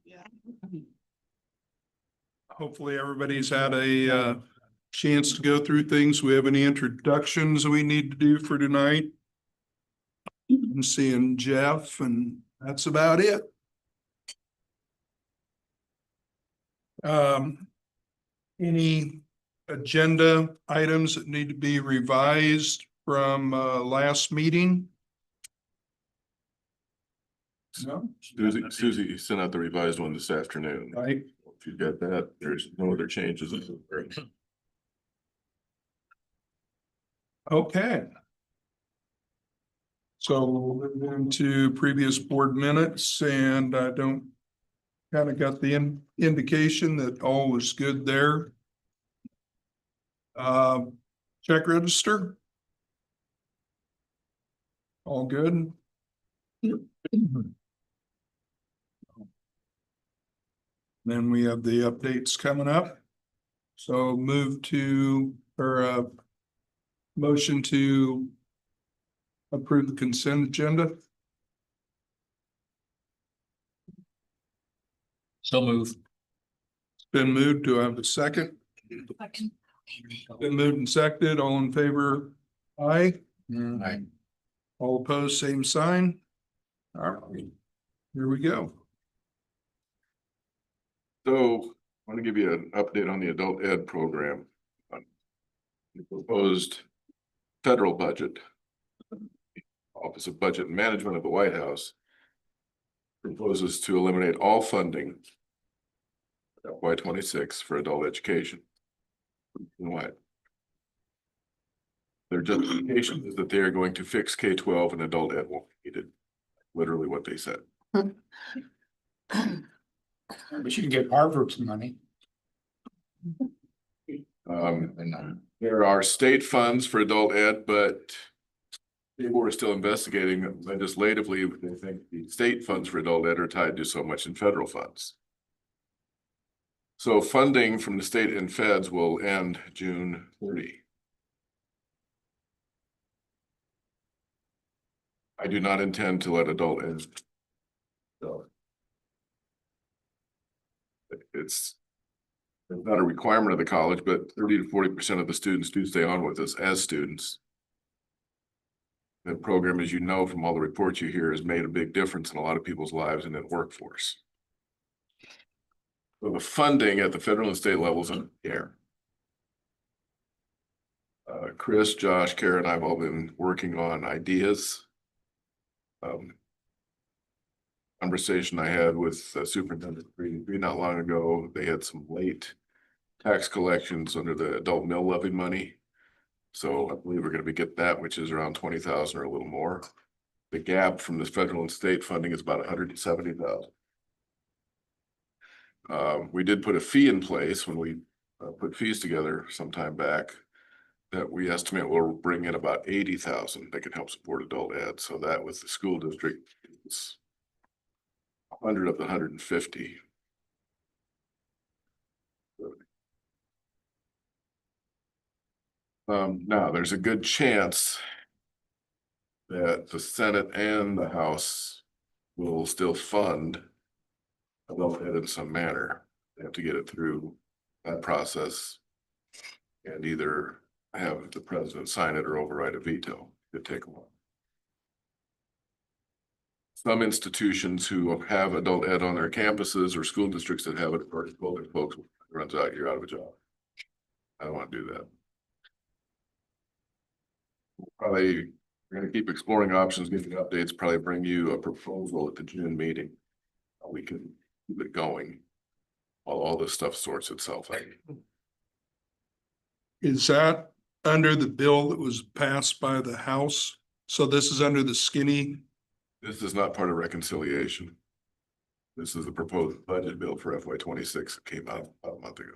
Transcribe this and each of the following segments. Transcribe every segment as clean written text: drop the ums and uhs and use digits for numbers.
Yeah. Hopefully everybody's had a chance to go through things. We have any introductions we need to do for tonight? I'm seeing Jeff and that's about it. Any agenda items that need to be revised from last meeting? No, Susie sent out the revised one this afternoon. right? If you've got that, there's no other changes. Okay. So we'll move into previous board minutes and I don't kind of got the indication that all was good there. Check register. All good. Then we have the updates coming up. So move to, or motion to approve the consent agenda. So move. It's been moved. Do I have a second? Been moved and seconded. All in favor? Aye. Aye. All opposed, same sign. All right, here we go. So I want to give you an update on the adult ed program. The proposed federal budget. Office of Budget and Management of the White House proposes to eliminate all funding FY26 for adult education. What? Their justification is that they are going to fix K-12 and adult ed won't be needed. Literally what they said. But you can get Harvard's money. There are state funds for adult ed, but people are still investigating legislatively. They think the state funds for adult ed are tied to so much in federal funds. So funding from the state and feds will end June 30. I do not intend to let adult ed go. It's not a requirement of the college, but 30 to 40% of the students do stay on with us as students. The program, as you know from all the reports you hear, has made a big difference in a lot of people's lives and in the workforce. So the funding at the federal and state levels in the air. Chris, Josh, Kara, and I've all been working on ideas. Conversation I had with Superintendent Green not long ago, they had some late tax collections under the adult mill levy money. So I believe we're going to get that, which is around 20,000 or a little more. The gap from this federal and state funding is about 170,000. We did put a fee in place when we put fees together some time back that we estimate will bring in about 80,000 that can help support adult ed. So that with the school district, it's 100 of the 150. Now there's a good chance that the Senate and the House will still fund adult ed in some manner. They have to get it through that process and either have the president sign it or override a veto. It'd take a while. Some institutions who have adult ed on their campuses or school districts that have it already told their folks, when it runs out, you're out of a job. I don't want to do that. Probably we're going to keep exploring options, giving updates, probably bring you a proposal at the June meeting. We can keep it going while all this stuff sorts itself out. Is that under the bill that was passed by the House? So this is under the skinny. This is not part of reconciliation. This is the proposed budget bill for FY26 that came out about a month ago.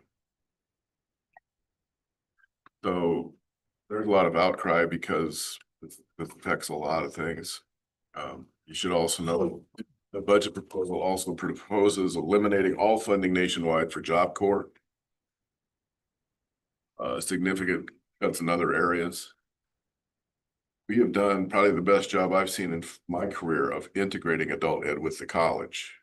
So there's a lot of outcry because this affects a lot of things. You should also know the budget proposal also proposes eliminating all funding nationwide for Job Corps. Significant cuts in other areas. We have done probably the best job I've seen in my career of integrating adult ed with the college.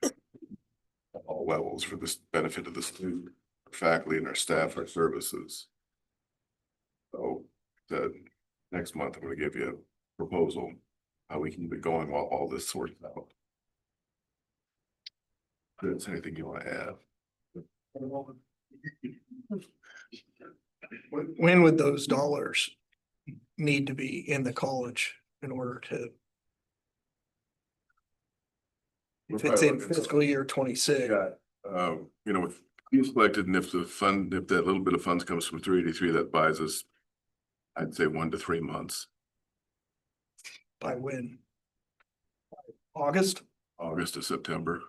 all levels for the benefit of the student, faculty and our staff, our services. So the next month, I'm gonna give you a proposal, how we can be going while all this sorts out. If there's anything you wanna add? When would those dollars need to be in the college in order to? If it's in fiscal year 26, You know, with fees collected, and if that little bit of funds comes from 383, that buys us, I'd say 1 to 3 months, by when? August? August to September.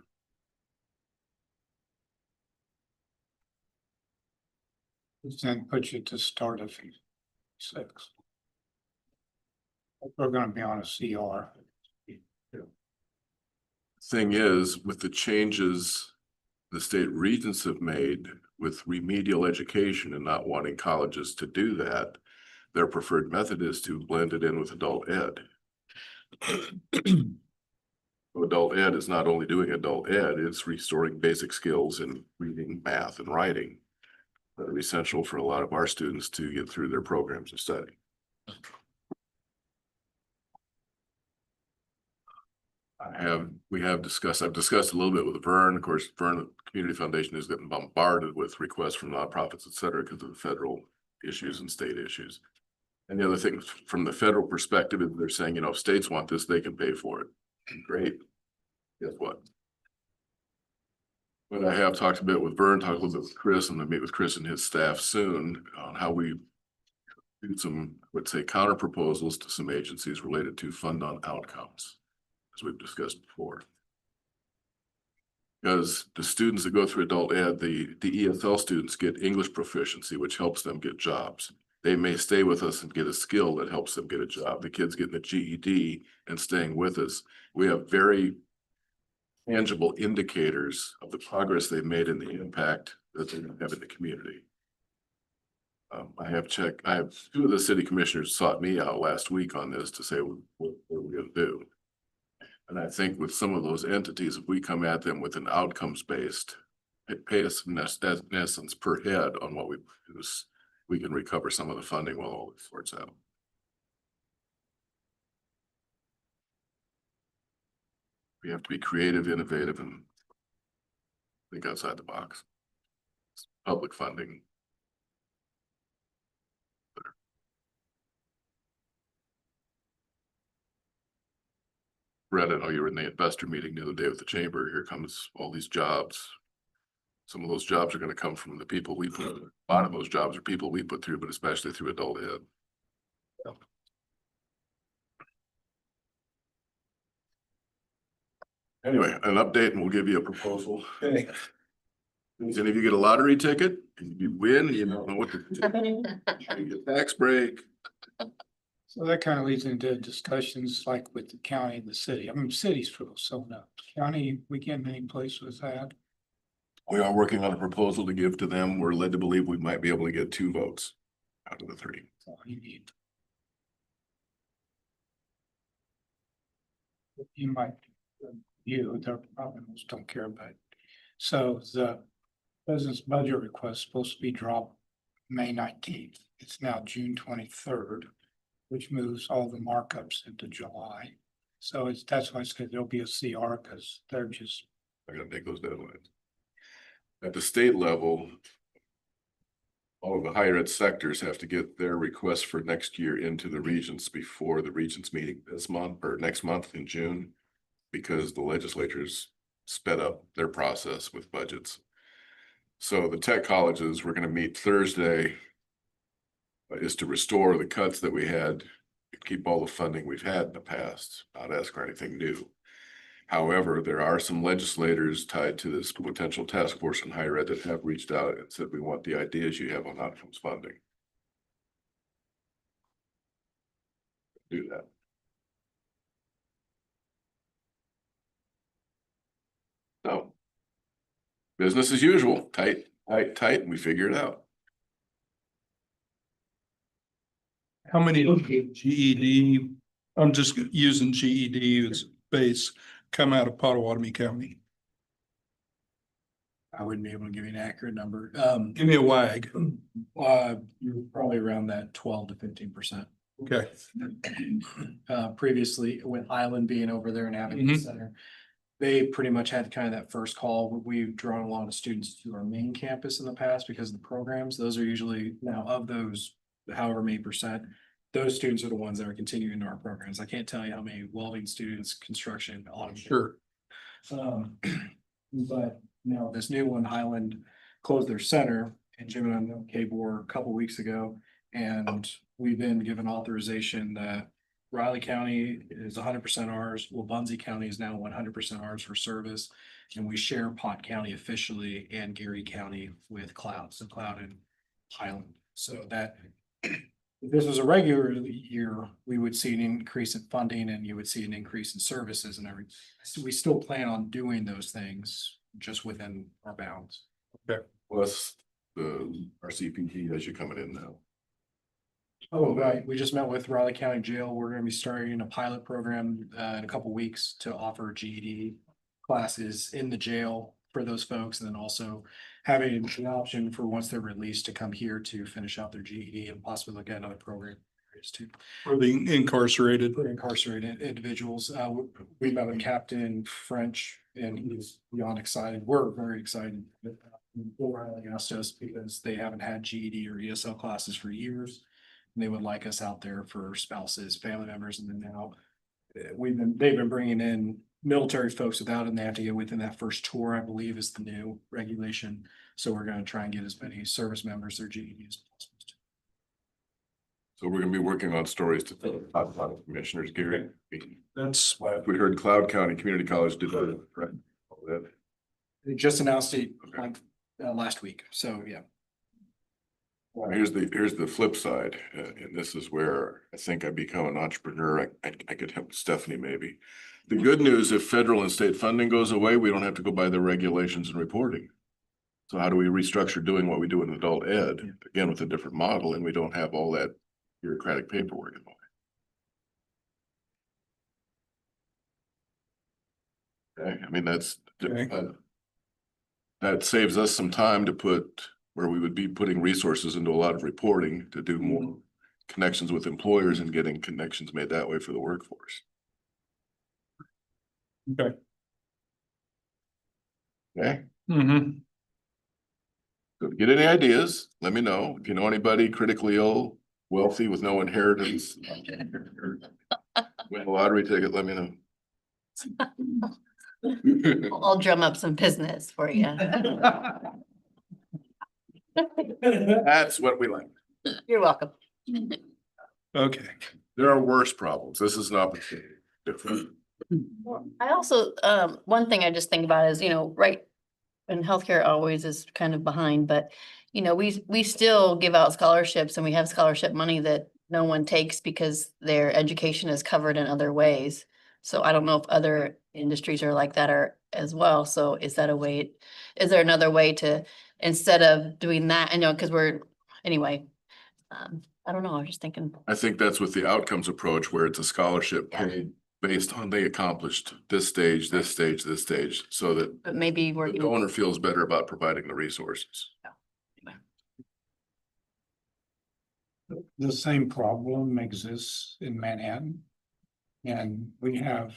Then put you to start of 6. We're gonna be on a CR. Thing is, with the changes the state regents have made with remedial education and not wanting colleges to do that, their preferred method is to blend it in with adult ed. Adult ed is not only doing adult ed, it's restoring basic skills in reading, math, and writing that are essential for a lot of our students to get through their programs of study. I've discussed a little bit with Vern. Of course, Vern Community Foundation is getting bombarded with requests from nonprofits, et cetera, because of the federal issues and state issues. And the other thing from the federal perspective is they're saying, you know, if states want this, they can pay for it. Great. Guess what? But I have talked a bit with Vern, talked a little bit with Chris, and I'll meet with Chris and his staff soon on how we do some, let's say, counter proposals to some agencies related to fund on outcomes, as we've discussed before. Because the students that go through adult ed, the ESL students get English proficiency, which helps them get jobs. They may stay with us and get a skill that helps them get a job. The kids getting a GED and staying with us. We have very tangible indicators of the progress they've made and the impact that they have in the community. I have 2 of the city commissioners sought me out last week on this to say, what are we gonna do? And I think with some of those entities, if we come at them with an outcomes-based, pay us in essence per head on what we produce, we can recover some of the funding while all this sorts out. We have to be creative, innovative, and think outside the box. Public funding. Brett, I know you were in the investor meeting the other day with the chamber. Here comes all these jobs. Some of those jobs are going to come from the people we put, a lot of those jobs are people we put through, but especially through adult ed. Anyway, an update and we'll give you a proposal. Okay. Does any of you get a lottery ticket? And you win, you don't know what to do. You get a tax break. So that kind of leads into discussions like with the county and the city. I mean, cities for so now. County, we getting any place with that? We are working on a proposal to give to them. We're led to believe we might be able to get 2 votes out of the 3. That's all you need. You might, they're probably most don't care about it. So the president's budget request is supposed to be dropped May 19th. It's now June 23rd, which moves all the markups into July. So that's why I said there'll be a CR because they're just. They're gonna make those deadlines. At the state level, all of the higher ed sectors have to get their requests for next year into the regents before the regents meeting this month or next month in June, because the legislatures sped up their process with budgets. So the tech colleges, we're gonna meet Thursday, is to restore the cuts that we had, keep all the funding we've had in the past, not ask for anything new. However, there are some legislators tied to this potential task force in higher ed that have reached out and said, we want the ideas you have on outcomes funding. Do that. So business as usual, tight, and we figure it out. How many GED, I'm just using GED as base, come out of Pottawatomie County? I wouldn't be able to give you an accurate number. Give me a wag. You're probably around that 12 to 15%. Okay. Previously, with Island being over there and having the Mhm. center, they pretty much had kind of that first call. We've drawn a lot of students to our main campus in the past because of the programs. Those are usually now of those, however many percent, those students are the ones that are continuing in our programs. I can't tell you how many welding students, construction, automation. Sure. But now this new one, Highland, closed their center and Jim and I came over a couple weeks ago. And we've been given authorization that Riley County is 100% ours. Wabunsee County is now 100% ours for service. And we share Pot County officially and Geary County with Cloud, so Cloud and Highland. So that if this was a regular year, we would see an increase in funding and you would see an increase in services and everything. So we still plan on doing those things just within our bounds. Plus our CPT as you're coming in now. Oh, right. We just met with Raleigh County Jail. We're gonna be starting a pilot program in a couple weeks to offer GED classes in the jail for those folks, and then also having an option for once they're released to come here to finish out their GED and possibly look at another program areas too. For the incarcerated. For incarcerated individuals. We met with Captain French and he's beyond excited. We're very excited. O'Reilly asked us because they haven't had GED or ESL classes for years. And they would like us out there for spouses, family members, and then now they've been bringing in military folks without, and they have to get within that first tour, I believe is the new regulation. So we're gonna try and get as many service members their GED as possible. So we're gonna be working on stories to talk about commissioners, Gary. That's We heard Cloud County Community College did that, right? All that. They just announced it last week, so yeah. Here's the flip side, and this is where I think I become an entrepreneur. I could help Stephanie maybe. The good news, if federal and state funding goes away, we don't have to go by the regulations and reporting. So how do we restructure doing what we do in adult ed, again, with a different model, and we don't have all that bureaucratic paperwork in the way? Okay, I mean, that saves us some time to put where we would be putting resources into a lot of reporting to do more connections with employers and getting connections made that way for the workforce. okay. Okay, Mm-hmm. so get any ideas, let me know. If you know anybody critically ill, wealthy with no inheritance, win a lottery ticket, let me know. I'll drum up some business for you. That's what we like. You're welcome. Okay. There are worse problems. This is an opportunity. Different. I also, one thing I just think about is, right, and healthcare always is kind of behind, but we still give out scholarships and we have scholarship money that no one takes because their education is covered in other ways. So I don't know if other industries are like that or as well. So is there another way to, instead of doing that, because anyway, I don't know, I was just thinking. I think that's with the outcomes approach where it's a scholarship Yeah. paid based on they accomplished this stage, this stage, this stage, so that But maybe the working. donor feels better about providing the resources. The same problem exists in Manhattan. And we have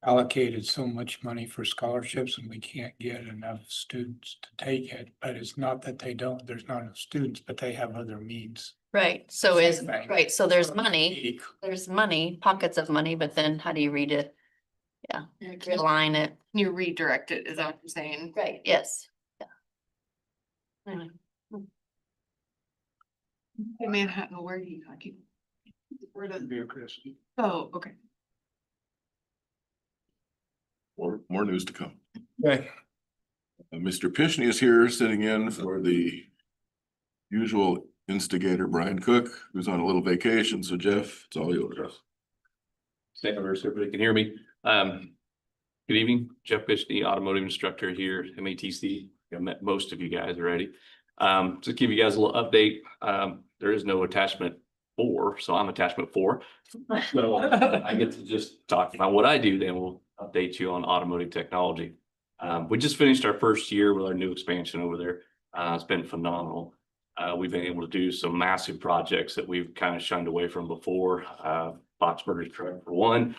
allocated so much money for scholarships and we can't get enough students to take it. But it's not that there's not enough students, but they have other means. Right, so Same thing. right, so there's money, pockets of money, but then how do you read it? Yeah, align it, You redirect it, is that what you're saying? right, yes. Yeah. Anyway. In Manhattan, where are you talking? Where does, Bureaucracy. oh, okay. More news to come. Okay. Mr. Pishney is here sitting in for the usual instigator, Brian Cook, who's on a little vacation. So Jeff, it's all yours. Stand over so everybody can hear me. Good evening, Jeff Pishney, automotive instructor here at MATC. I've met most of you guys already. Just give you guys a little update. There is no attachment 4, so I'm attachment 4. So I get to just talk about what I do, then we'll update you on automotive technology. We just finished our first year with our new expansion over there. It's been phenomenal. We've been able to do some massive projects that we've kind of shunned away from before. Boxburger's truck for one.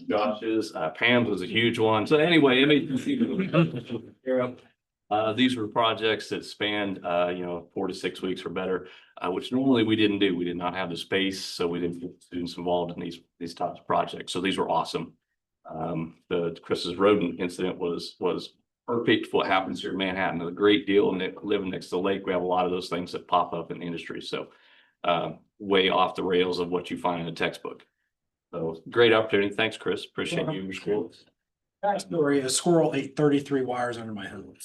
Josh's, Pam's was a huge one. So anyway, I mean, these were projects that spanned, 4 to 6 weeks or better, which normally we didn't do. We did not have the space, so we didn't get students involved in these types of projects. So these were awesome. The Chris's rodent incident was perfect for what happens here in Manhattan. A great deal. And living next to the lake, we have a lot of those things that pop up in the industry. So way off the rails of what you find in a textbook. So great opportunity. Thanks, Chris. Appreciate you and your school. Backstory, a squirrel ate 33 wires under my hood.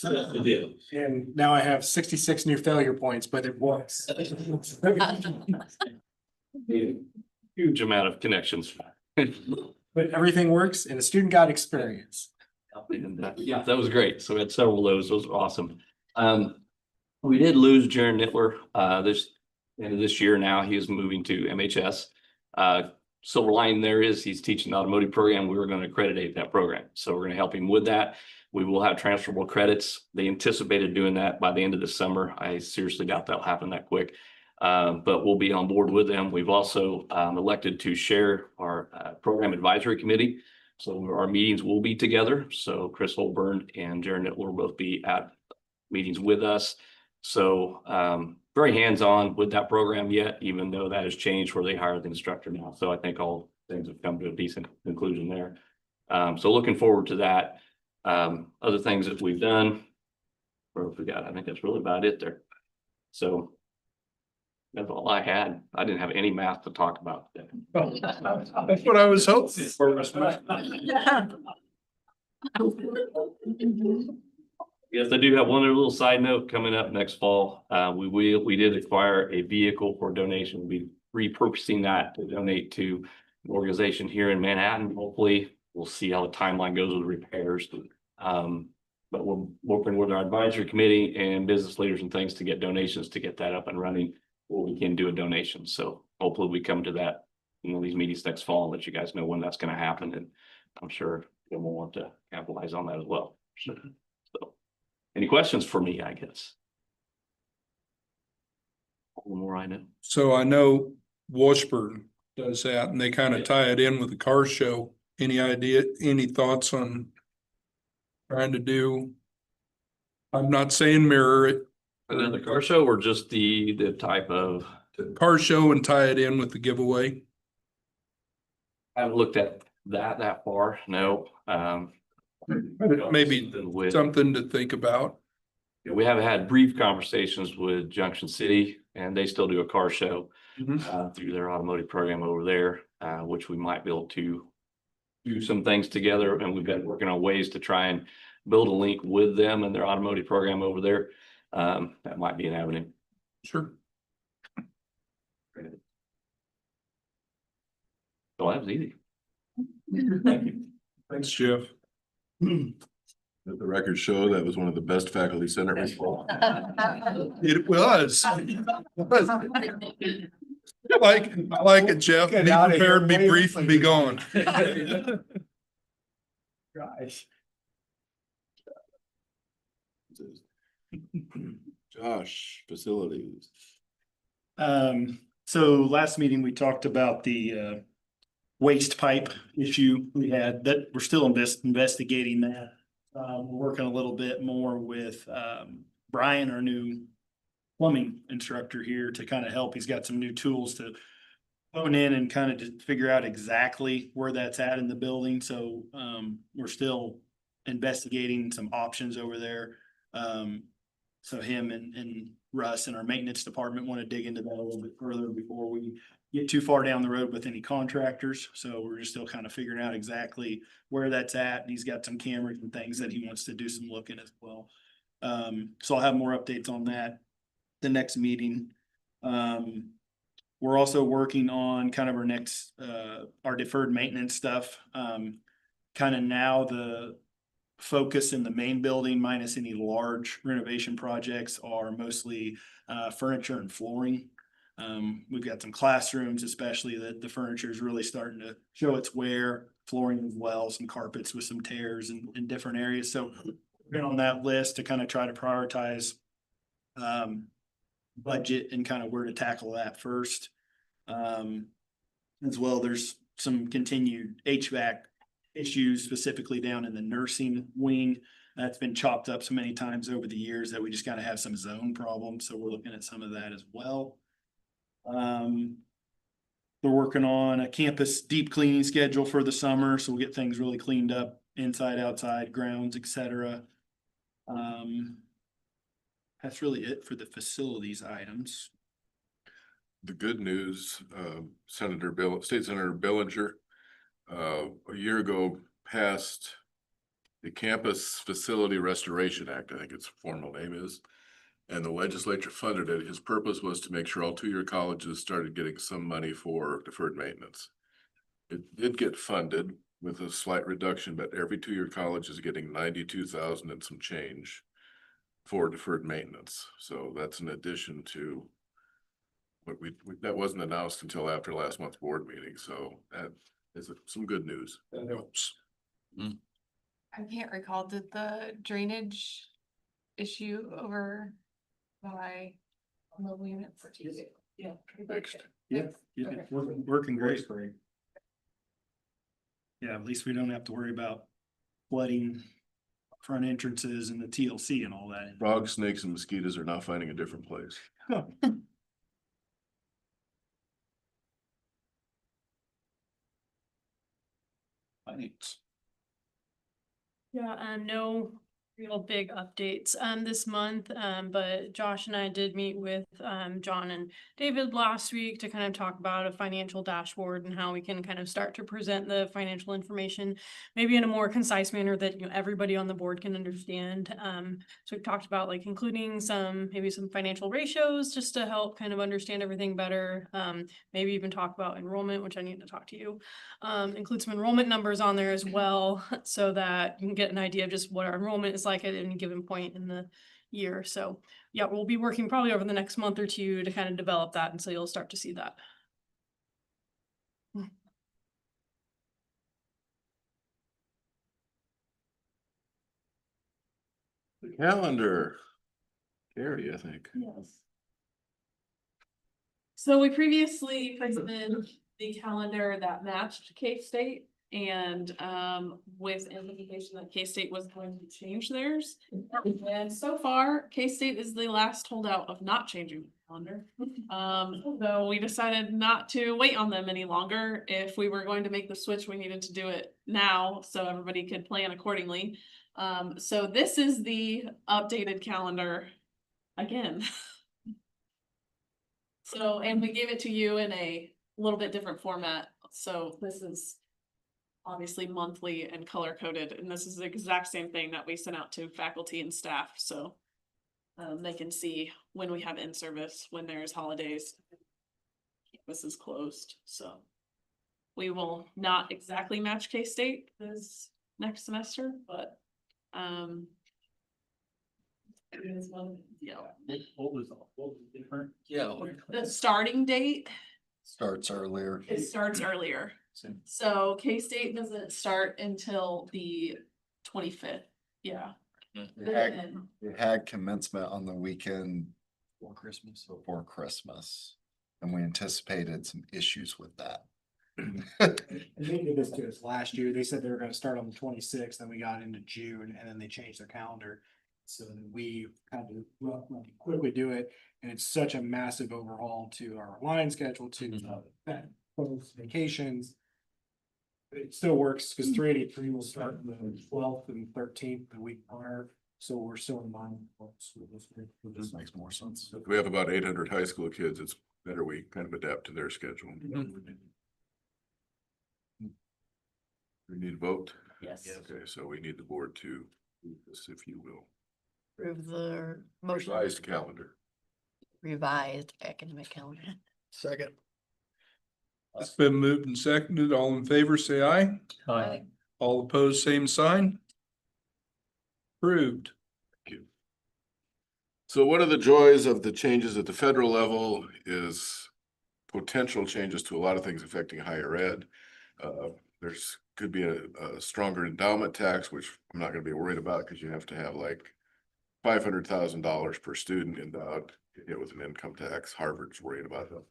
And now I have 66 new failure points, but it works. Huge amount of connections. But everything works and the student got experience. Yeah, that was great. So we had several of those. Those were awesome. We did lose Jaron Nittler this end of this year. Now he is moving to MHS. Silver lining there is he's teaching the automotive program. We were going to accreditate that program. So we're going to help him with that. We will have transferable credits. They anticipated doing that by the end of the summer. I seriously doubt that'll happen that quick. But we'll be on board with them. We've also elected to share our program advisory committee. So our meetings will be together. So Chris Holburn and Jaron Nittler will both be at meetings with us. So very hands-on with that program yet, even though that has changed where they hire the instructor now. So I think all things have come to a decent conclusion there. So looking forward to that. Other things that we've done, or if we got, I think that's really about it there. So that's all I had. I didn't have any math to talk about today. That's what I was hoping for. Yes, I do have one other little side note coming up next fall. We did acquire a vehicle for donation. We'll be repurposing that to donate to an organization here in Manhattan. Hopefully, we'll see how the timeline goes with repairs. But we're working with our advisory committee and business leaders and things to get donations to get that up and running, or we can do a donation. So hopefully we come to that, these meetings next fall and let you guys know when that's going to happen. And I'm sure we'll want to capitalize on that as well. So any questions for me, I guess? One more I know. So I know Washburn does that and they kind of tie it in with the car show. Any idea, any thoughts on trying to do? I'm not saying mirror it. Another car show or just the type of? Car show and tie it in with the giveaway. I haven't looked at that far, no. Maybe something to think about. We have had brief conversations with Junction City and they still do a car show through their automotive program over there, which we might be able to do some things together. And we've been working on ways to try and build a link with them and their automotive program over there. That might be an avenue. Sure. So that was easy. Thank you. Thanks, Jeff. Let the record show that was one of the best faculty senate reports. It was. I like it, Jeff. Be prepared, be brief and be gone. Guys. Josh, facilities. So last meeting, we talked about the waste pipe issue we had that we're still investigating that. We're working a little bit more with Brian, our new plumbing instructor here, to kind of help. He's got some new tools to hone in and kind of just figure out exactly where that's at in the building. So we're still investigating some options over there. So him and Russ and our maintenance department want to dig into that a little bit further before we get too far down the road with any contractors. So we're just still kind of figuring out exactly where that's at. And he's got some cameras and things that he wants to do some looking as well. So I'll have more updates on that the next meeting. We're also working on kind of our next, our deferred maintenance stuff. Kind of now the focus in the main building, minus any large renovation projects, are mostly furniture and flooring. We've got some classrooms, especially that the furniture is really starting to show its wear. flooring as well, some carpets with some tears in different areas. So been on that list to kind of try to prioritize budget and kind of where to tackle that first. As well, there's some continued HVAC issues specifically down in the nursing wing. That's been chopped up so many times over the years that we just gotta have some zone problems, so we're looking at some of that as well. We're working on a campus deep cleaning schedule for the summer, so we'll get things really cleaned up inside, outside, grounds, et cetera. That's really it for the facilities items. The good news, State Senator Billinger, a year ago passed the Campus Facility Restoration Act, I think its formal name is. And the legislature funded it. His purpose was to make sure all two-year colleges started getting some money for deferred maintenance. It did get funded with a slight reduction, but every two-year college is getting 92,000 and some change for deferred maintenance. So that's an addition to what that wasn't announced until after last month's board meeting. So that is some good news. That helps. I can't recall, did the drainage issue over by mobile units? Yeah. Fixed. Yeah, working great. Yeah, at least we don't have to worry about flooding front entrances and the TLC and all that. Frogs, snakes, and mosquitoes are now finding a different place. Thanks. Yeah, no real big updates this month, but Josh and I did meet with John and David last week to kind of talk about a financial dashboard and how we can kind of start to present the financial information maybe in a more concise manner that, you know, everybody on the board can understand. So we've talked about like including maybe some financial ratios just to help kind of understand everything better. Maybe even talk about enrollment, which I need to talk to you. Include some enrollment numbers on there as well so that you can get an idea of just what our enrollment is like at any given point in the year. So yeah, we'll be working probably over the next month or two to kind of develop that. And so you'll start to see that. The calendar. Gary, I think. Yes. So we previously presented the calendar that matched K-State and with implication that K-State was going to change theirs. And so far, K-State is the last holdout of not changing the calendar. So we decided not to wait on them any longer. If we were going to make the switch, we needed to do it now so everybody could plan accordingly. So this is the updated calendar again. So, and we gave it to you in a little bit different format. So this is obviously monthly and color coded, and this is the exact same thing that we sent out to faculty and staff. So they can see when we have in-service, when there's holidays, campus is closed. So we will not exactly match K-State this next semester, but it is one, yeah. What was different? Yeah. The starting date, Starts earlier. it starts earlier. So K-State doesn't start until the 25th. Yeah. It had commencement on the weekend For Christmas. before Christmas. And we anticipated some issues with that. And they did this to us last year. They said they were gonna start on the 26th, then we got into June, and then they changed their calendar. So we kind of quickly do it, and it's such a massive overhaul to our line schedule, to post vacations. It still works because 383 will start the 12th and 13th, the week prior, so we're still in line. This makes more sense. We have about 800 high school kids. It's better we kind of adapt to their schedule. We need a vote. Yes. Okay, so we need the board to do this, if you will. Approve the motion. Revised calendar. Revised academic calendar. Second. It's been moved and seconded. All in favor, say aye. Aye. All opposed, same sign. Approved. So one of the joys of the changes at the federal level is potential changes to a lot of things affecting higher ed. There's could be a stronger endowment tax, which I'm not gonna be worried about because you have to have like $500,000 per student endowed to get with an income tax. Harvard's worried about that.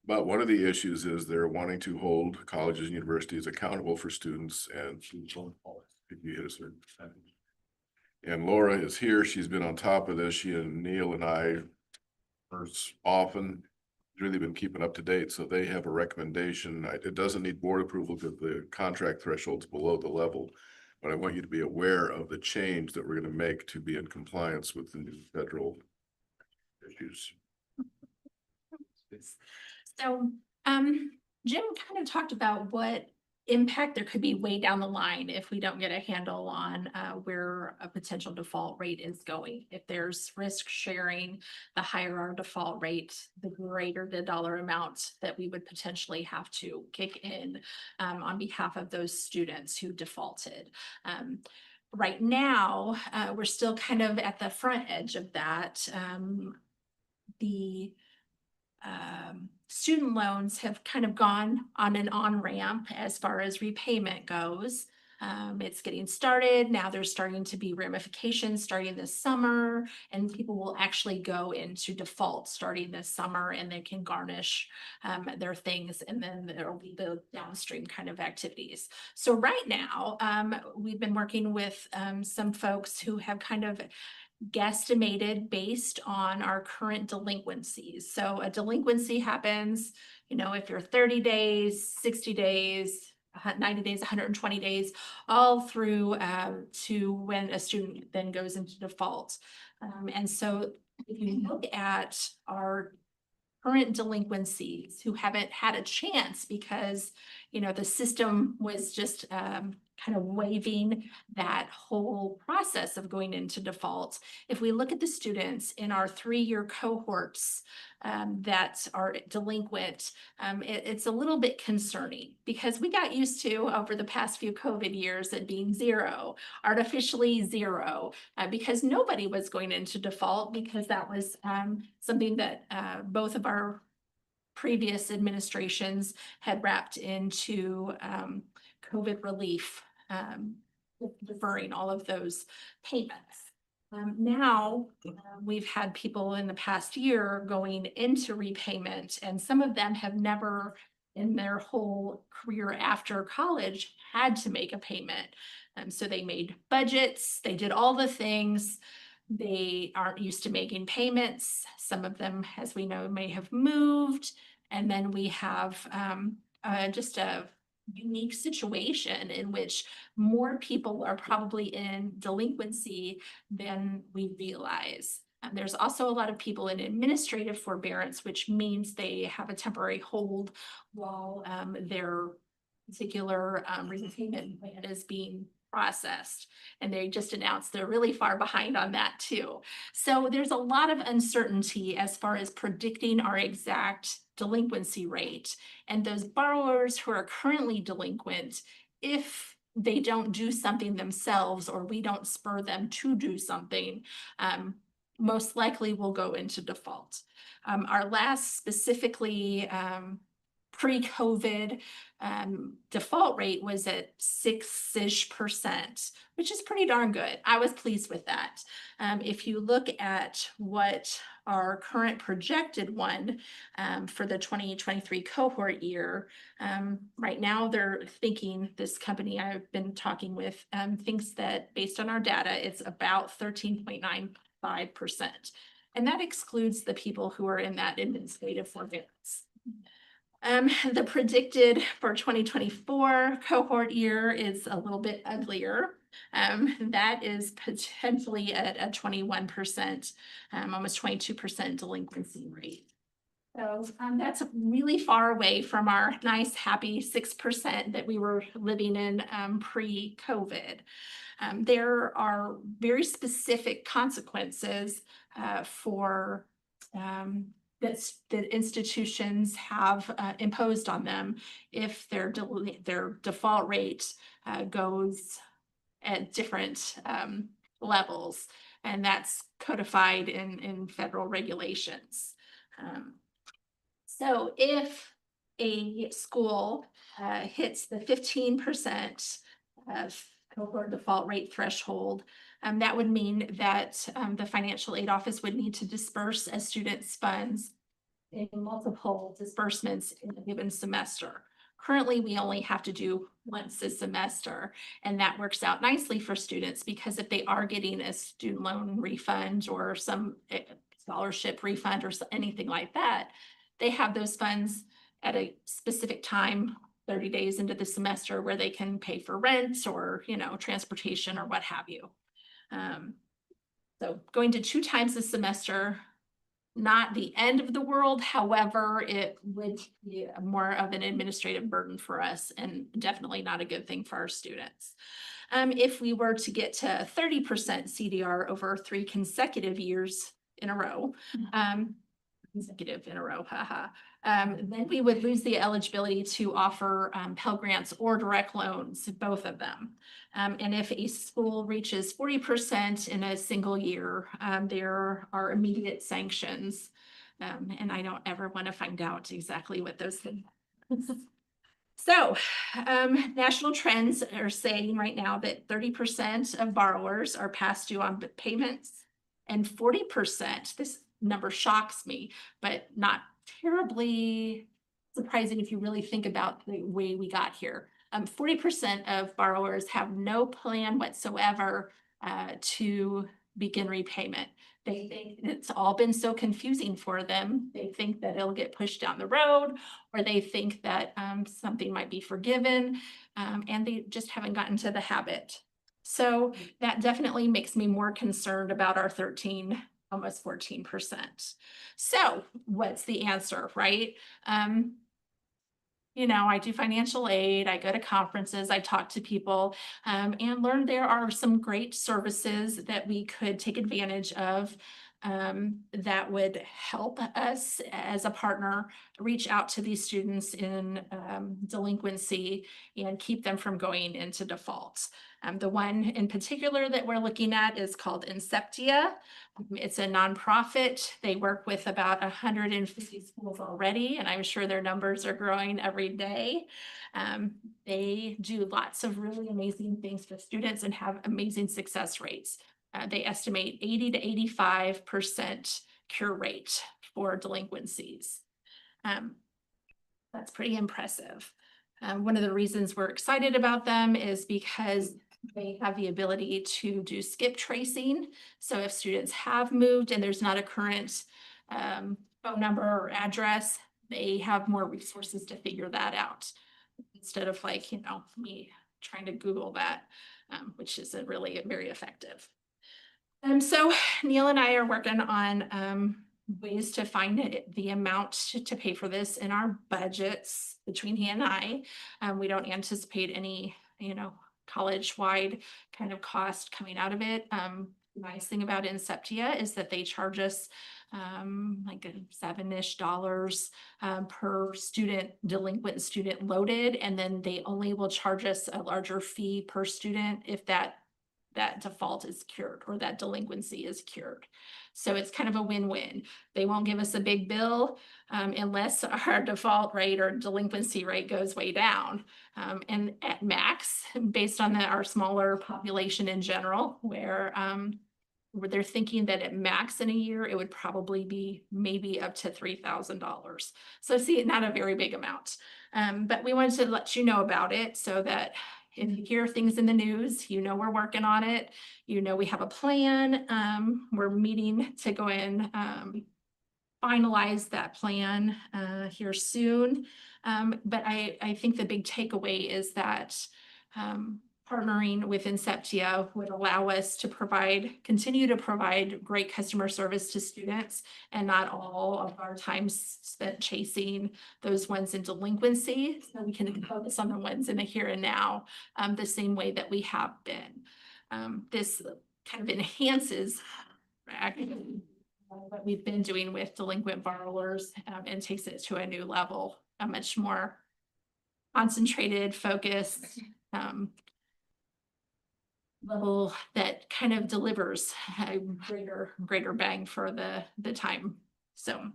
But one of the issues is they're wanting to hold colleges and universities accountable for students and if you hit a certain percentage. And Laura is here. She's been on top of this. She and Neil and I are often really been keeping up to date. So they have a recommendation. It doesn't need board approval because the contract threshold's below the level. But I want you to be aware of the change that we're going to make to be in compliance with the new federal issues. So, Jim kind of talked about what impact there could be way down the line if we don't get a handle on where a potential default rate is going. If there's risk sharing, the higher our default rate, the greater the dollar amount that we would potentially have to kick in on behalf of those students who defaulted. Right now, we're still kind of at the front edge of that. The student loans have kind of gone on an on-ramp as far as repayment goes. It's getting started. Now there's starting to be ramifications starting this summer, and people will actually go into default starting this summer, and they can garnish their things, and then there will be the downstream kind of activities. So right now, we've been working with some folks who have kind of guesstimated based on our current delinquencies. So a delinquency happens, you know, if you're 30 days, 60 days, 90 days, 120 days, all through to when a student then goes into default. And so if you look at our current delinquencies who haven't had a chance because, you know, the system was just kind of waiving that whole process of going into default. If we look at the students in our 3-year cohorts that are delinquent, it's a little bit concerning because we got used to over the past few COVID years it being zero, artificially zero, because nobody was going into default because that was something that both of our previous administrations had wrapped into COVID relief, deferring all of those payments. Now we've had people in the past year going into repayment, and some of them have never in their whole career after college had to make a payment. So they made budgets, they did all the things. They aren't used to making payments. Some of them, as we know, may have moved. And then we have just a unique situation in which more people are probably in delinquency than we realize. There's also a lot of people in administrative forbearance, which means they have a temporary hold while their particular repayment plan is being processed. And they just announced they're really far behind on that too. So there's a lot of uncertainty as far as predicting our exact delinquency rate. And those borrowers who are currently delinquent, if they don't do something themselves or we don't spur them to do something, most likely will go into default. Our last specifically pre-COVID default rate was at 6-ish%, which is pretty darn good. I was pleased with that. If you look at what our current projected one for the 2023 cohort year, right now they're thinking, this company I've been talking with thinks that based on our data, it's about 13.95%. And that excludes the people who are in that administrative forbearance. The predicted for 2024 cohort year is a little bit uglier. That is potentially at a 21%, almost 22% delinquency rate. So that's really far away from our nice, happy 6% that we were living in pre-COVID. There are very specific consequences for that institutions have imposed on them if their default rate goes at different levels, and that's codified in federal regulations. So if a school hits the 15% of cohort default rate threshold, that would mean that the financial aid office would need to disperse a student's funds in multiple disbursements in a given semester. Currently, we only have to do once a semester, and that works out nicely for students because if they are getting a student loan refund or some scholarship refund or anything like that, they have those funds at a specific time, 30 days into the semester, where they can pay for rent or, you know, transportation or what have you. So going to 2 times a semester, not the end of the world. However, it would be more of an administrative burden for us and definitely not a good thing for our students. If we were to get to 30% CDR over 3 consecutive years in a row, haha. Then we would lose the eligibility to offer Pell Grants or direct loans, both of them. And if a school reaches 40% in a single year, there are immediate sanctions. And I don't ever want to find out exactly what those things. So, national trends are saying right now that 30% of borrowers are past due on payments, and 40%, this number shocks me, but not terribly surprising if you really think about the way we got here. 40% of borrowers have no plan whatsoever to begin repayment. They think it's all been so confusing for them. They think that it'll get pushed down the road, or they think that something might be forgiven, and they just haven't gotten to the habit. So that definitely makes me more concerned about our 13, almost 14%. So what's the answer, right? You know, I do financial aid, I go to conferences, I talk to people, and learn there are some great services that we could take advantage of that would help us as a partner reach out to these students in delinquency and keep them from going into default. The one in particular that we're looking at is called Inceptia. It's a nonprofit. They work with about 150 schools already, and I'm sure their numbers are growing every day. They do lots of really amazing things for students and have amazing success rates. They estimate 80 to 85% cure rate for delinquencies. That's pretty impressive. One of the reasons we're excited about them is because they have the ability to do skip tracing. So if students have moved and there's not a current phone number or address, they have more resources to figure that out instead of, like, you know, me trying to Google that, which isn't really very effective. So Neil and I are working on ways to find the amount to pay for this in our budgets between he and I. We don't anticipate any, you know, college-wide kind of cost coming out of it. Nice thing about Inceptia is that they charge us like $7-ish per student, delinquent student loaded, and then they only will charge us a larger fee per student if that default is cured or that delinquency is cured. So it's kind of a win-win. They won't give us a big bill unless our default rate or delinquency rate goes way down. And at max, based on our smaller population in general, where they're thinking that at max in a year, it would probably be maybe up to $3,000. So see, not a very big amount. But we wanted to let you know about it so that if you hear things in the news, you know we're working on it. You know we have a plan. We're meeting to go in, finalize that plan here soon. But I think the big takeaway is that partnering with Inceptia would allow us to continue to provide great customer service to students and not all of our time spent chasing those ones in delinquency. So we can focus on the ones in the here and now the same way that we have been. This kind of enhances what we've been doing with delinquent borrowers and takes it to a new level, a much more concentrated, focused level that kind of delivers a greater bang for the time. So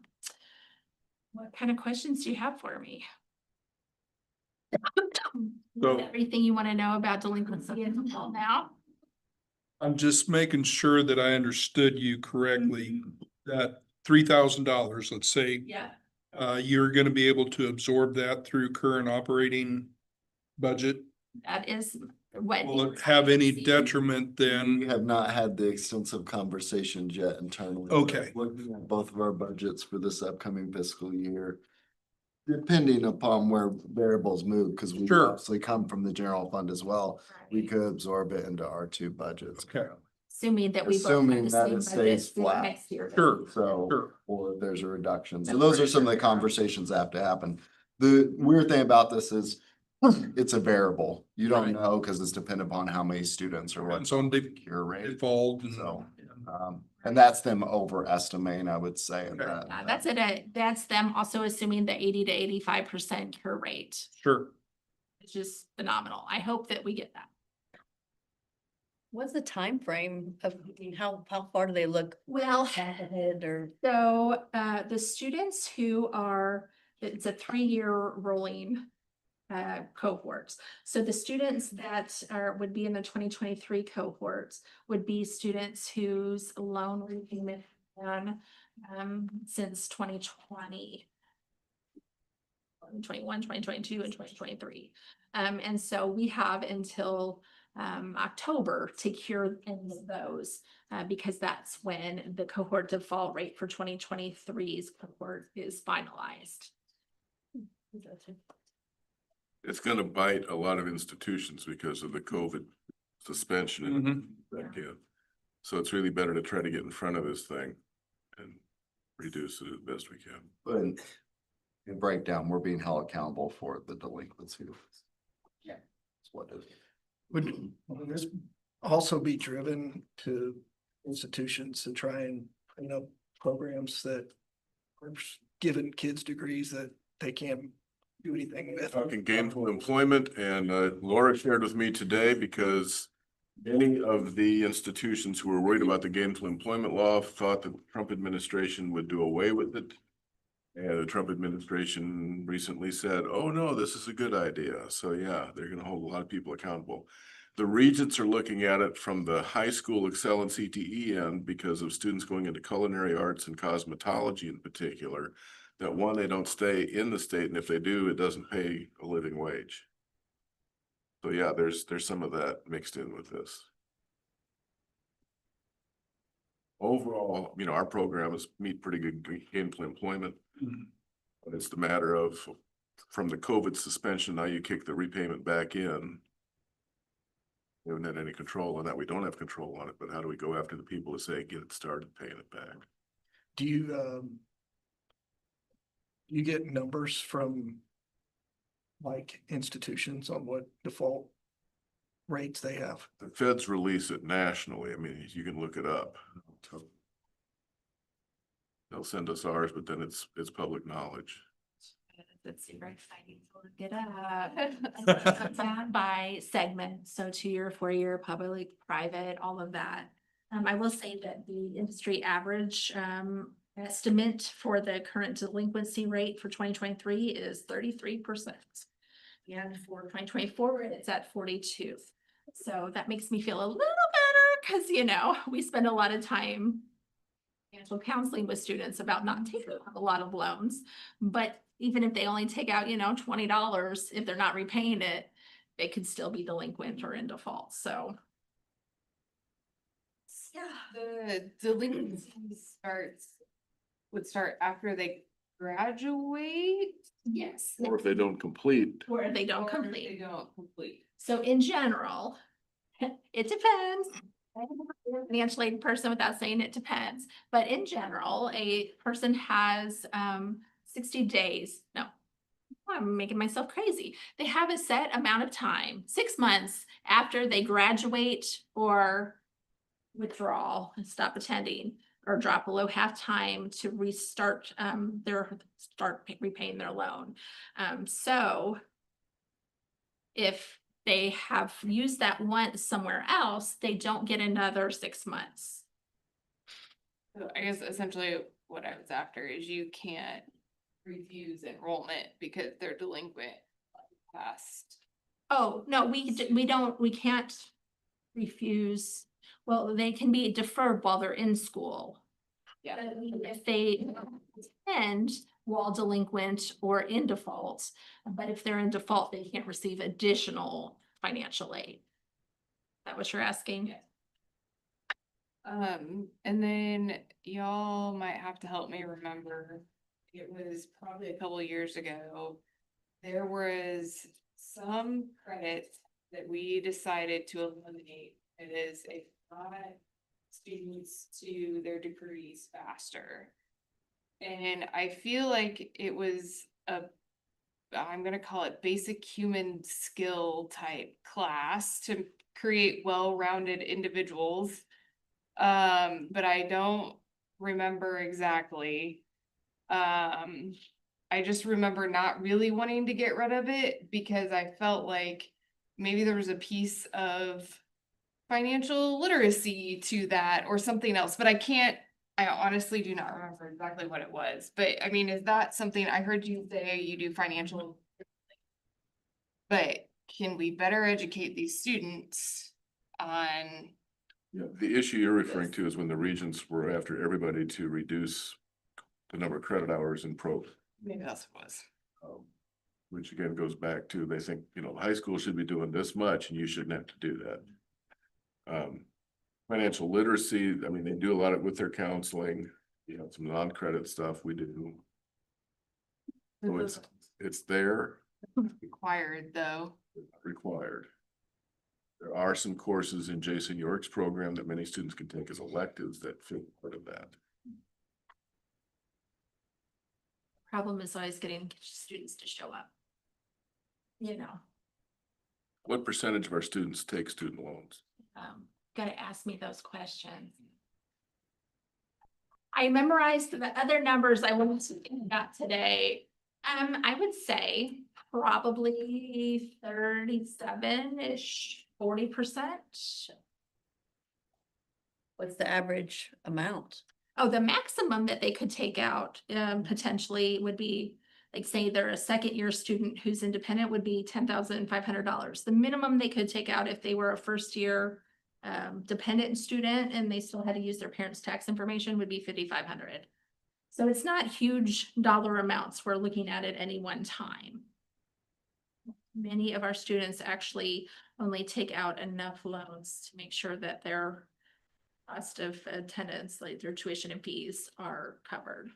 what kind of questions do you have for me? So- Everything you want to know about delinquency and default now. I'm just making sure that I understood you correctly, that $3,000, let's say, Yeah. you're gonna be able to absorb that through current operating budget? That is what. Will it have any detriment We then? have not had the extensive conversations yet internally. but Okay. Looking at both of our budgets for this upcoming fiscal year. Depending upon where variables move, because we Sure. obviously come from the general fund as well, we Right. could absorb it into our two budgets. Okay. Assuming that we both have Assuming the that same it stays budget for flat. next year. Sure. So, Sure. or if there's a reduction. So I'm those are pretty some of sure the there are. conversations that have to happen. The weird thing about this is it's a variable. You don't Right. know because it's dependent upon how many students or what Depends on the cure rate. involved and. So, and that's them overestimating, I would say. Okay. Yeah, that's them also assuming the 80 to 85% cure rate, Sure. which is phenomenal. I hope that we get that. What's the time frame of, I mean, how far do they look Well, ahead or? so the students who are, it's a 3-year rolling cohorts. So the students that would be in the 2023 cohorts would be students whose loan repayment done since 2020. 2021, 2022, and 2023. And so we have until October to cure any of those, because that's when the cohort default rate for 2023's cohort is finalized. It's gonna bite a lot of institutions because of the COVID suspension and back in. So it's really better to try to get in front of this thing and reduce it as best we can. But in breakdown, we're being held accountable for the delinquency. Yeah. That's what it is. Would this also be driven to institutions to try and, programs that are giving kids degrees that they can't do anything with? Talking gainful employment, and Laura shared with me today because many of the institutions who were worried about the gainful employment law thought the Trump administration would do away with it. And the Trump administration recently said, oh no, this is a good idea. So yeah, they're gonna hold a lot of people accountable. The regents are looking at it from the high school Excel and CTE end because of students going into culinary arts and cosmetology in particular. That one, they don't stay in the state, and if they do, it doesn't pay a living wage. So yeah, there's some of that mixed in with this. Overall, our program is meet pretty good gainful employment. But it's the matter of, from the COVID suspension, now you kick the repayment back in. We haven't had any control on that. We don't have control on it, but how do we go after the people to say, get it started paying it back? Do you get numbers from like institutions on what default rates they have? The feds release it nationally. I mean, you can look it up. They'll send us ours, but then it's public knowledge. It's super exciting to look it up. It's done by segment, so 2-year, 4-year, public, private, all of that. I will say that the industry average estimate for the current delinquency rate for 2023 is 33%. And for 2024, it's at 42. So that makes me feel a little better because, we spend a lot of time financial counseling with students about not taking a lot of loans. But even if they only take out, $20, if they're not repaying it, they could still be delinquent or in default. So. Yeah. The delinquency would start after they graduate? Yes. Or if they don't complete. Or they don't Or if complete. They don't complete. So in general, it depends. I'm not a financial aid person without saying it depends, but in general, a person has 60 days. No, I'm making myself crazy. They have a set amount of time, 6 months after they graduate or withdrawal and stop attending or drop below half time to restart repaying their loan. So if they have used that once somewhere else, they don't get another 6 months. So I guess essentially what I was after is you can't refuse enrollment because they're delinquent. past. Oh, no, we can't refuse. Well, they can be deferred while they're in school. Yeah. If they attend while delinquent or in default, but if they're in default, they can't receive additional financial aid. Is that what you're asking? Yeah. And then y'all might have to help me remember, it was probably a couple years ago. There was some credit that we decided to eliminate. It is a brought students to their degrees faster. And I feel like it was I'm gonna call it basic human skill type class to create well-rounded individuals. But I don't remember exactly. I just remember not really wanting to get rid of it because I felt like maybe there was a piece of financial literacy to that or something else, but I honestly do not remember exactly what it was. But I mean, is that something I heard you say you do financial? But can we better educate these students on? Yeah, the issue you're referring to is when the regions were after everybody to reduce the number of credit hours in pro. Maybe that's what it was. Which again goes back to, they think, high school should be doing this much and you shouldn't have to do that. Financial literacy, I mean, they do a lot of with their counseling, some non-credit stuff we do. So it's there, Required though. required. There are some courses in Jason York's program that many students can take as electives that fit part of that. Problem is always getting students to show up. What percentage of our students take student loans? Gotta ask me those questions. I memorized the other numbers I got today. I would say probably 37-ish, 40%. What's the average amount? Oh, the maximum that they could take out potentially would be, like, say they're a second-year student who's independent, would be $10,500. The minimum they could take out if they were a first-year dependent student and they still had to use their parents' tax information would be $5,500. So it's not huge dollar amounts we're looking at any one time. Many of our students actually only take out enough loans to make sure that their cost of attendance, like their tuition and fees, are covered.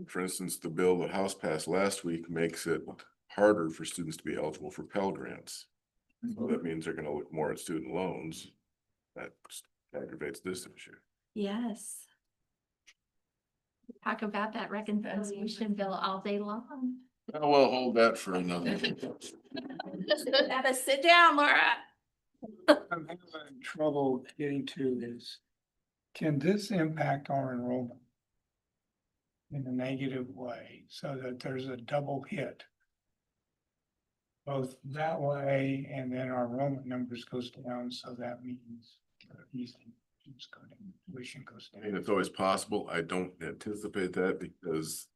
For instance, the bill the House passed last week makes it harder for students to be eligible for Pell Grants. So that means they're gonna look more at student loans. That aggravates this issue. Yes. Talk about that reconciliation bill all day long. We'll hold that for another. Gotta sit down, Laura. I'm having trouble getting to is, can this impact our enrollment in a negative way so that there's a double hit? Both that way and then our enrollment numbers goes down, so that means tuition goes I mean, down. it's always possible. I don't anticipate that because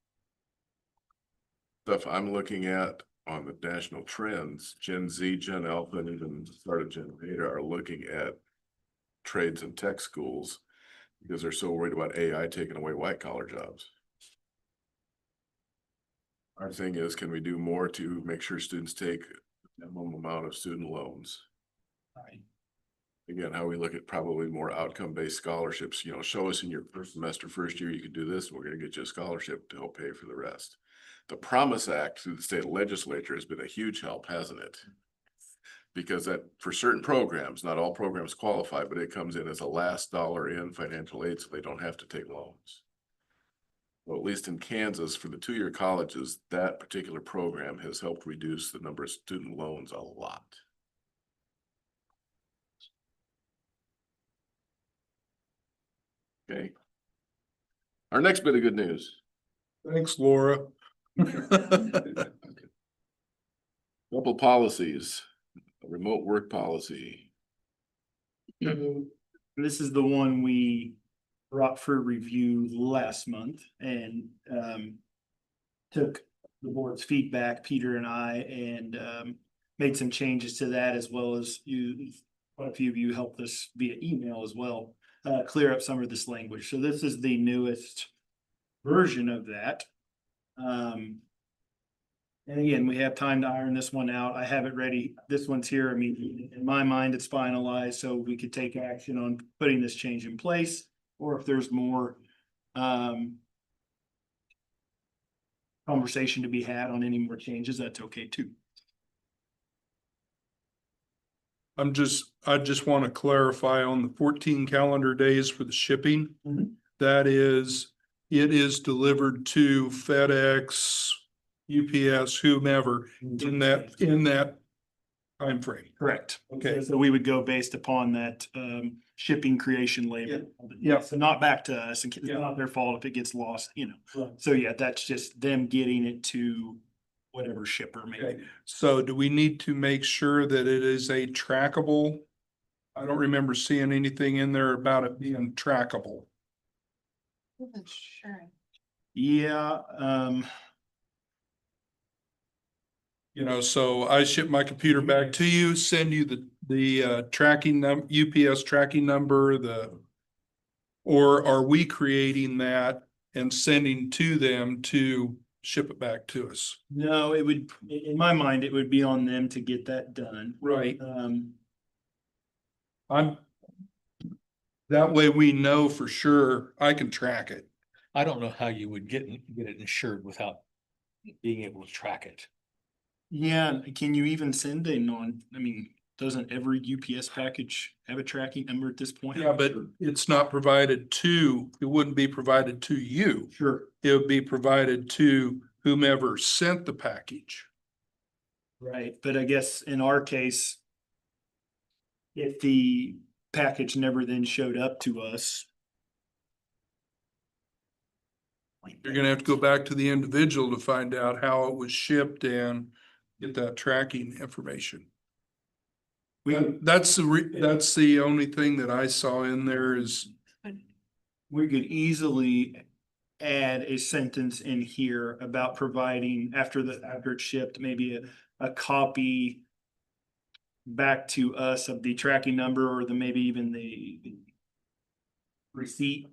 stuff I'm looking at on the national trends, Gen Z, Gen Alpha, and even the start of Gen Beta are looking at trades and tech schools because they're so worried about AI taking away white collar jobs. Our thing is, can we do more to make sure students take a minimum amount of student loans? Right. Again, how we look at probably more outcome-based scholarships, show us in your first semester, first year, you can do this, and we're gonna get you a scholarship to help pay for the rest. The Promise Act through the state legislature has been a huge help, hasn't it? Because that, for certain programs, not all programs qualify, but it comes in as a last dollar in financial aid, so they don't have to take loans. Well, at least in Kansas, for the two-year colleges, that particular program has helped reduce the number of student loans a lot. Okay. Our next bit of good news. Thanks, Laura. Couple policies, a remote work policy. This is the one we brought for review last month and took the board's feedback, Peter and I, and made some changes to that as well as you, quite a few of you helped us via email as well, clear up some of this language. So this is the newest version of that. And again, we have time to iron this one out. I have it ready. This one's here. I mean, in my mind, it's finalized, so we could take action on putting this change in place. Or if there's more conversation to be had on any more changes, that's okay too. I just want to clarify on the 14 calendar days for the shipping. Mhm. That is, it is delivered to FedEx, UPS, whomever in that timeframe. Correct. Okay. So we would go based upon that shipping creation label. Yeah. So not back to us, and it's not their fault if it gets lost, you know. So yeah, that's just them getting it to whatever shipper maybe. Okay. So do we need to make sure that it is a trackable? I don't remember seeing anything in there about it being trackable. Sure. Yeah, You know, so I ship my computer back to you, send you the tracking UPS tracking number, or are we creating that and sending to them to ship it back to us? no, it would, in my mind, it would be on them to get that done. Right. That way we know for sure I can track it. I don't know how you would get it insured without being able to track it. Yeah, can you even send a I mean, doesn't every UPS package have a tracking number at this point? Yeah, but it's not provided it wouldn't be provided to you. Sure. It would be provided to whomever sent the package. Right, but I guess in our case, if the package never then showed up to us. You're gonna have to go back to the individual to find out how it was shipped and get that tracking information. That's the only thing that I saw in there is, We could easily add a sentence in here about providing after it's shipped, maybe a copy back to us of the tracking number or maybe even the receipt.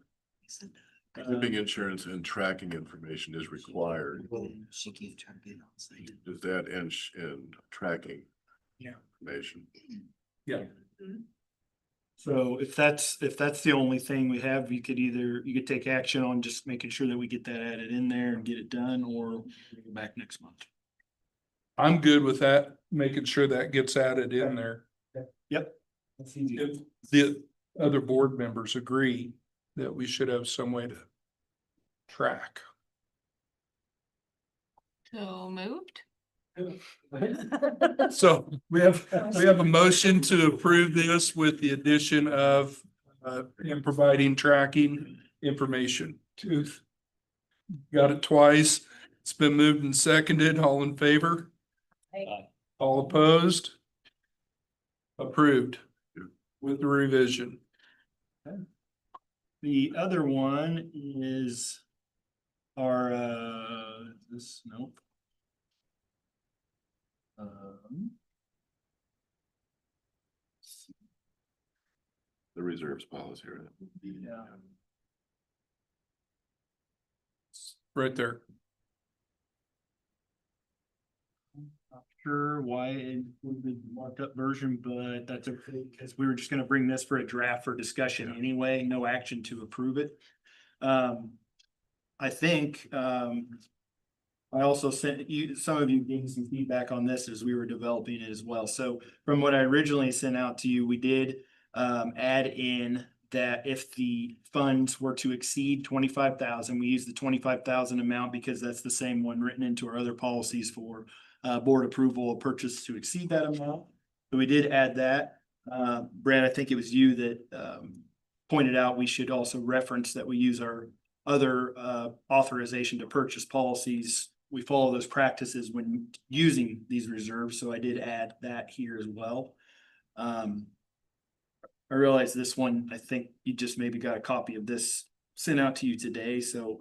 Shipping insurance and tracking information is required. Is that in tracking? Yeah. Information. yeah, So if that's the only thing we have, you could take action on just making sure that we get that added in there and get it done, or bring it back next month. I'm good with that, making sure that gets added in there. Yep. That's easy. If the other board members agree that we should have some way to track. So moved? So we have a motion to approve this with the addition of him providing tracking information. Got it twice. It's been moved and seconded. All in favor? All opposed? Approved with the revision. The other one is our, nope. The reserves policy, right? Yeah. Right there. Not sure why it would be marked up version, but that's okay, because we were just gonna bring this for a draft for discussion anyway, no action to approve it. I think, I also sent you, some of you gave some feedback on this as we were developing it as well. So from what I originally sent out to you, we did add in that if the funds were to exceed 25,000, we use the 25,000 amount because that's the same one written into our other policies for board approval of purchase to exceed that amount. So we did add that. Brad, I think it was you that pointed out we should also reference that we use our other authorization to purchase policies. We follow those practices when using these reserves, so I did add that here as well. I realize this one, I think you just maybe got a copy of this sent out to you today, so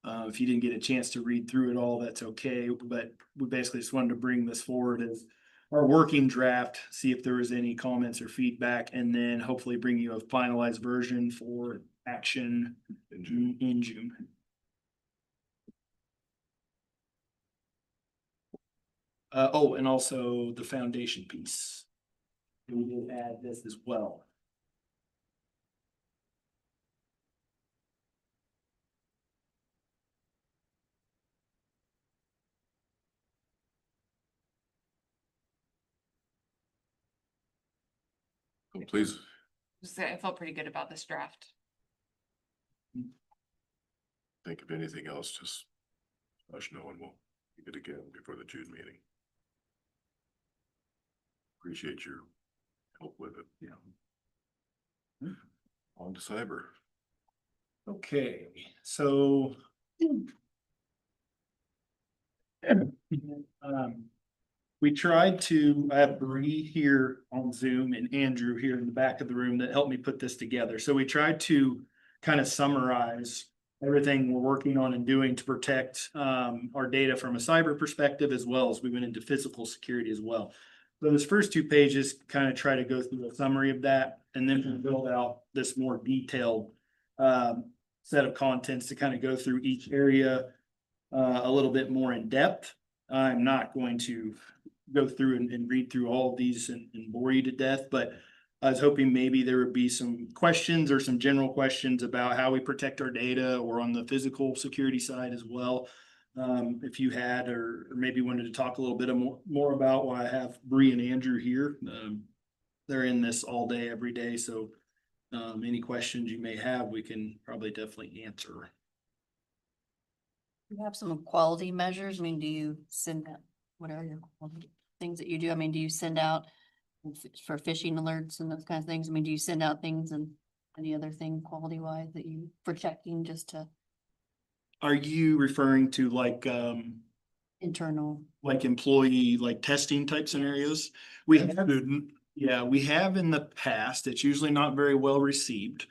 if you didn't get a chance to read through it all, that's okay, but we basically just wanted to bring this forward as our working draft, see if there was any comments or feedback, and then hopefully bring you a finalized version for action in June. Oh, and also the foundation piece. We will add this as well. Please, I felt pretty good about this draft. think of anything else, just let us know and we'll keep it again before the June meeting. Appreciate your help with it. Yeah. On to cyber. Okay, so. We tried to, I have Bree here on Zoom and Andrew here in the back of the room that helped me put this together. So we tried to kind of summarize everything we're working on and doing to protect our data from a cyber perspective, as well as we went into physical security as well. So those first 2 pages kind of try to go through a summary of that, and then we build out this more detailed set of contents to kind of go through each area a little bit more in depth. I'm not going to go through and read through all of these and bore you to death, but I was hoping maybe there would be some questions or some general questions about how we protect our data, or on the physical security side as well. If you had, or maybe wanted to talk a little bit more about why I have Bree and Andrew here. They're in this all day, every day, so any questions you may have, we can probably definitely answer. You have some quality measures. I mean, do you send out, what are your quality things that you do? I mean, do you send out for phishing alerts and those kinds of things? I mean, do you send out things and any other thing quality wise that you, for checking just to Are you referring to like internal? like employee, like testing type scenarios? We have, Student, yeah, we have in the past. It's usually not very well received.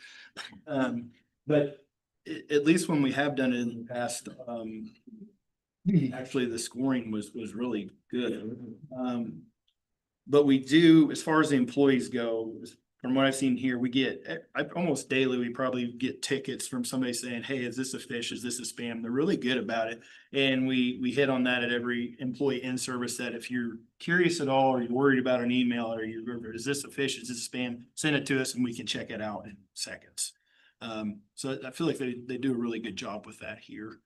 But at least when we have done it in the past, actually the scoring was really good. But we do, as far as the employees go, from what I've seen here, we get, almost daily, we probably get tickets from somebody saying, hey, is this a phish? Is this a spam? They're really good about it. And we hit on that at every employee in service, that if you're curious at all, or you're worried about an email, or is this a phish? Is this a spam? Send it to us and we can check it out in seconds. So I feel like they do a really good job with that here.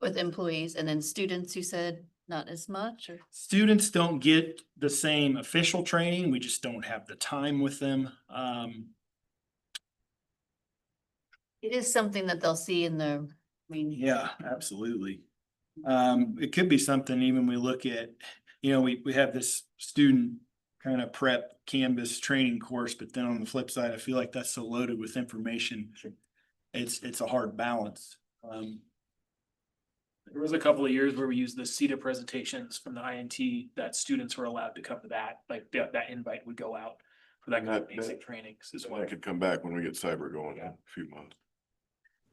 With employees, and then students, you said not as much, or? Students don't get the same official training. We just don't have the time with them. It is something that they'll see in the, I mean. Yeah, absolutely. It could be something even we look at, we have this student kind of prep Canvas training course, but then on the flip side, I feel like that's so loaded with information. It's a hard balance. There was a couple of years where we used the CETA presentations from the INT that students were allowed to come to that, like that invite would go out for that kind of basic trainings as well. I could come back when we get cyber going in a few months.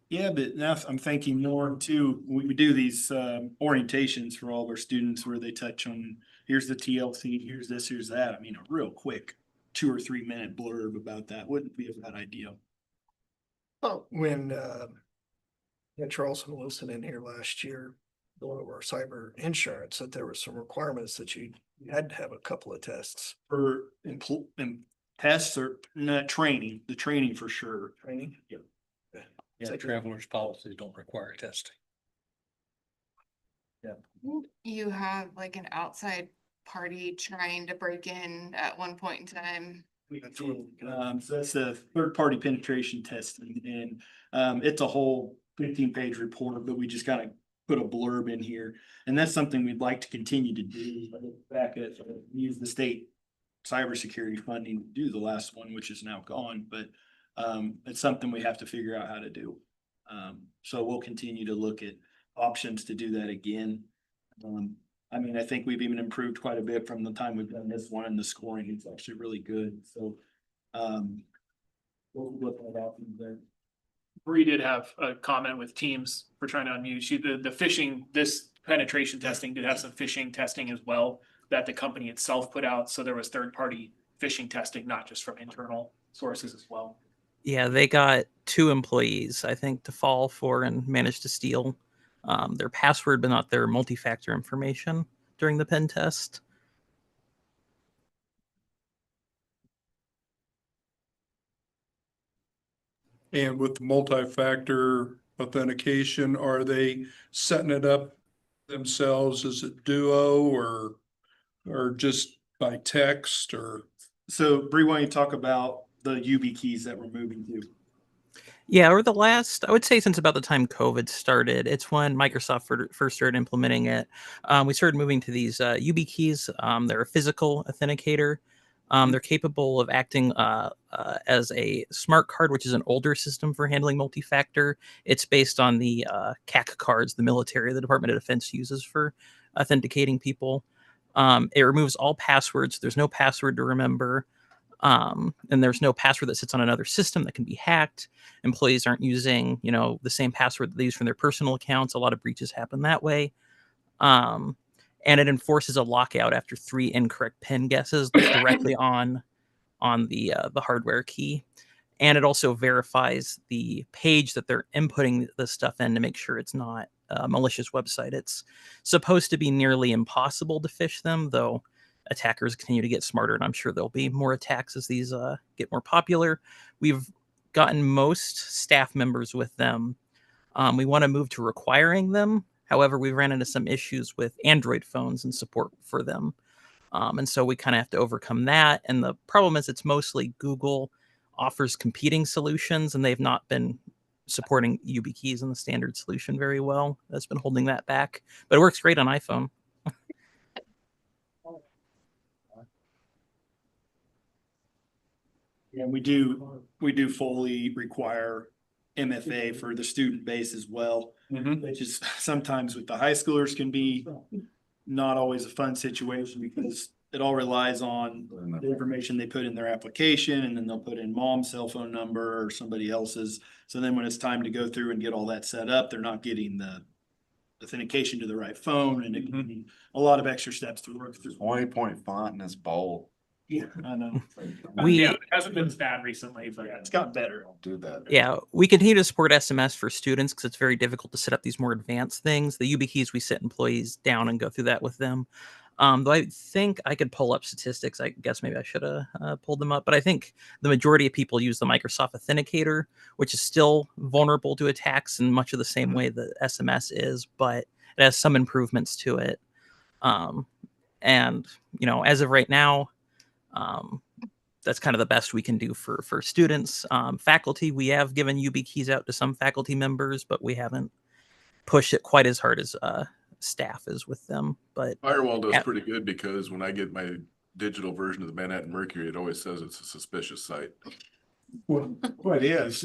Yeah, but now I'm thinking more too, we do these orientations for all of our students where they touch on, here's the TLC, here's this, here's that. I mean, a real quick 2 or 3 minute blurb about that wouldn't be a bad idea. Oh, when Charles and Wilson in here last year, going over our cyber insurance, that there were some requirements that you had to have a couple of tests. For tests or not training, the training for sure. Training? Yep. Yeah, travelers policies don't require testing. You have like an outside party trying to break in at one point in time. So that's a third-party penetration testing, and it's a whole 15-page report, but we just kind of put a blurb in here. And that's something we'd like to continue to do. Back at, use the state cybersecurity funding to do the last one, which is now gone, but it's something we have to figure out how to do. So we'll continue to look at options to do that again. I mean, I think we've even improved quite a bit from the time we've done this one, and the scoring is actually really good. So we'll look at options there. Bree did have a comment with Teams for trying to unmute. The phishing, this penetration testing did have some phishing testing as well. that the company itself put out. So there was third-party phishing testing, not just from internal sources as well. Yeah, they got 2 employees, I think, to fall for and managed to steal their password, but not their multi-factor information during the pen test. And with the multi-factor authentication, are they setting it up themselves as a duo or just by text or? So Bree, why don't you talk about the UB keys that we're moving to? Yeah, or the last, I would say since about the time COVID started, it's when Microsoft first started implementing it. We started moving to these UB keys. They're a physical authenticator. They're capable of acting as a smart card, which is an older system for handling multi-factor. It's based on the CAC cards the military, the Department of Defense uses for authenticating people. It removes all passwords. There's no password to remember. And there's no password that sits on another system that can be hacked. Employees aren't using, the same password that they use from their personal accounts. A lot of breaches happen that way. And it enforces a lockout after 3 incorrect PIN guesses directly on the hardware key. And it also verifies the page that they're inputting the stuff in to make sure it's not a malicious website. It's supposed to be nearly impossible to phish them, though attackers continue to get smarter, and I'm sure there'll be more attacks as these get more popular. We've gotten most staff members with them. We want to move to requiring them. However, we ran into some issues with Android phones and support for them. And so we kind of have to overcome that. And the problem is it's mostly Google offers competing solutions, and they've not been supporting UB keys in the standard solution very well. That's been holding that back. But it works great on iPhone. And we do fully require MFA for the student base as well, which is sometimes with the high schoolers can be not always a fun situation because it all relies on the information they put in their application, and then they'll put in mom's cell phone number or somebody else's. So then when it's time to go through and get all that set up, they're not getting the authentication to the right phone, and it can be a lot of extra steps to work through. 20-point font in this bowl. Yeah, I know. Yeah, it hasn't been as bad recently, but It's got better. Don't do that. Yeah, we continue to support SMS for students because it's very difficult to set up these more advanced things. The UB keys, we sit employees down and go through that with them. Though I think I could pull up statistics. I guess maybe I should have pulled them up. But I think the majority of people use the Microsoft Authenticator, which is still vulnerable to attacks in much of the same way that SMS is, but it has some improvements to it. And, as of right now, that's kind of the best we can do for students. Faculty, we have given UB keys out to some faculty members, but we haven't pushed it quite as hard as staff is with them. But Firewall does pretty good because when I get my digital version of the Manhattan Mercury, it always says it's a suspicious site. Well, it is.